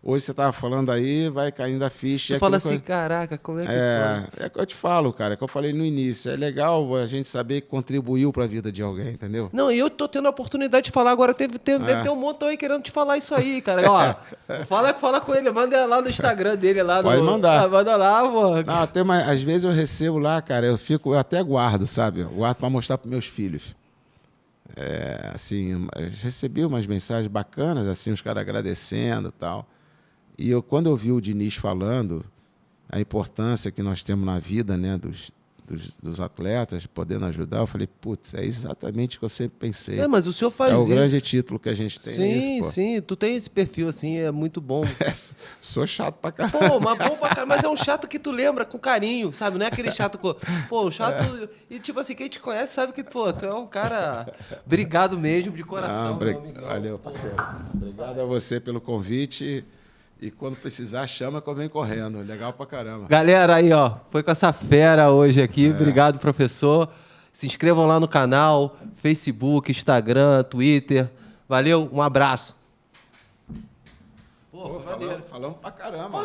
hoje você estava falando aí, vai caindo a ficha. Você fala assim, caraca, como é que foi? É que eu te falo, cara, é que eu falei no início. É legal a gente saber que contribuiu para a vida de alguém, entendeu? Não, e eu tô tendo a oportunidade de falar agora. Deve ter um montão aí querendo te falar isso aí, cara. Ó, fala com ele, manda lá no Instagram dele. Pode mandar. Manda lá, pô. Não, às vezes eu recebo lá, cara, eu até guardo, sabe? Eu guardo para mostrar para meus filhos. Assim, eu recebi umas mensagens bacanas, assim, os caras agradecendo e tal. E quando eu vi o Diniz falando a importância que nós temos na vida, né, dos atletas, podendo ajudar, eu falei, putz, é exatamente o que eu sempre pensei. Mas o senhor faz isso. É o grande título que a gente tem. Sim, tu tem esse perfil, assim, é muito bom. Sou chato pra caramba. Pô, mas bom pra caramba, mas é um chato que tu lembra com carinho, sabe? Não é aquele chato um chato... E tipo assim, quem te conhece sabe que, pô, tu é um cara... Obrigado mesmo, de coração, meu amigão. Valeu, parceiro. Obrigado a você pelo convite. E quando precisar, chama que eu venho correndo. Legal pra caramba. Galera, aí, ó, foi com essa fera hoje aqui. Obrigado, professor. Se inscrevam lá no canal, Facebook, Instagram, Twitter. Valeu, um abraço. Falamos pra caramba.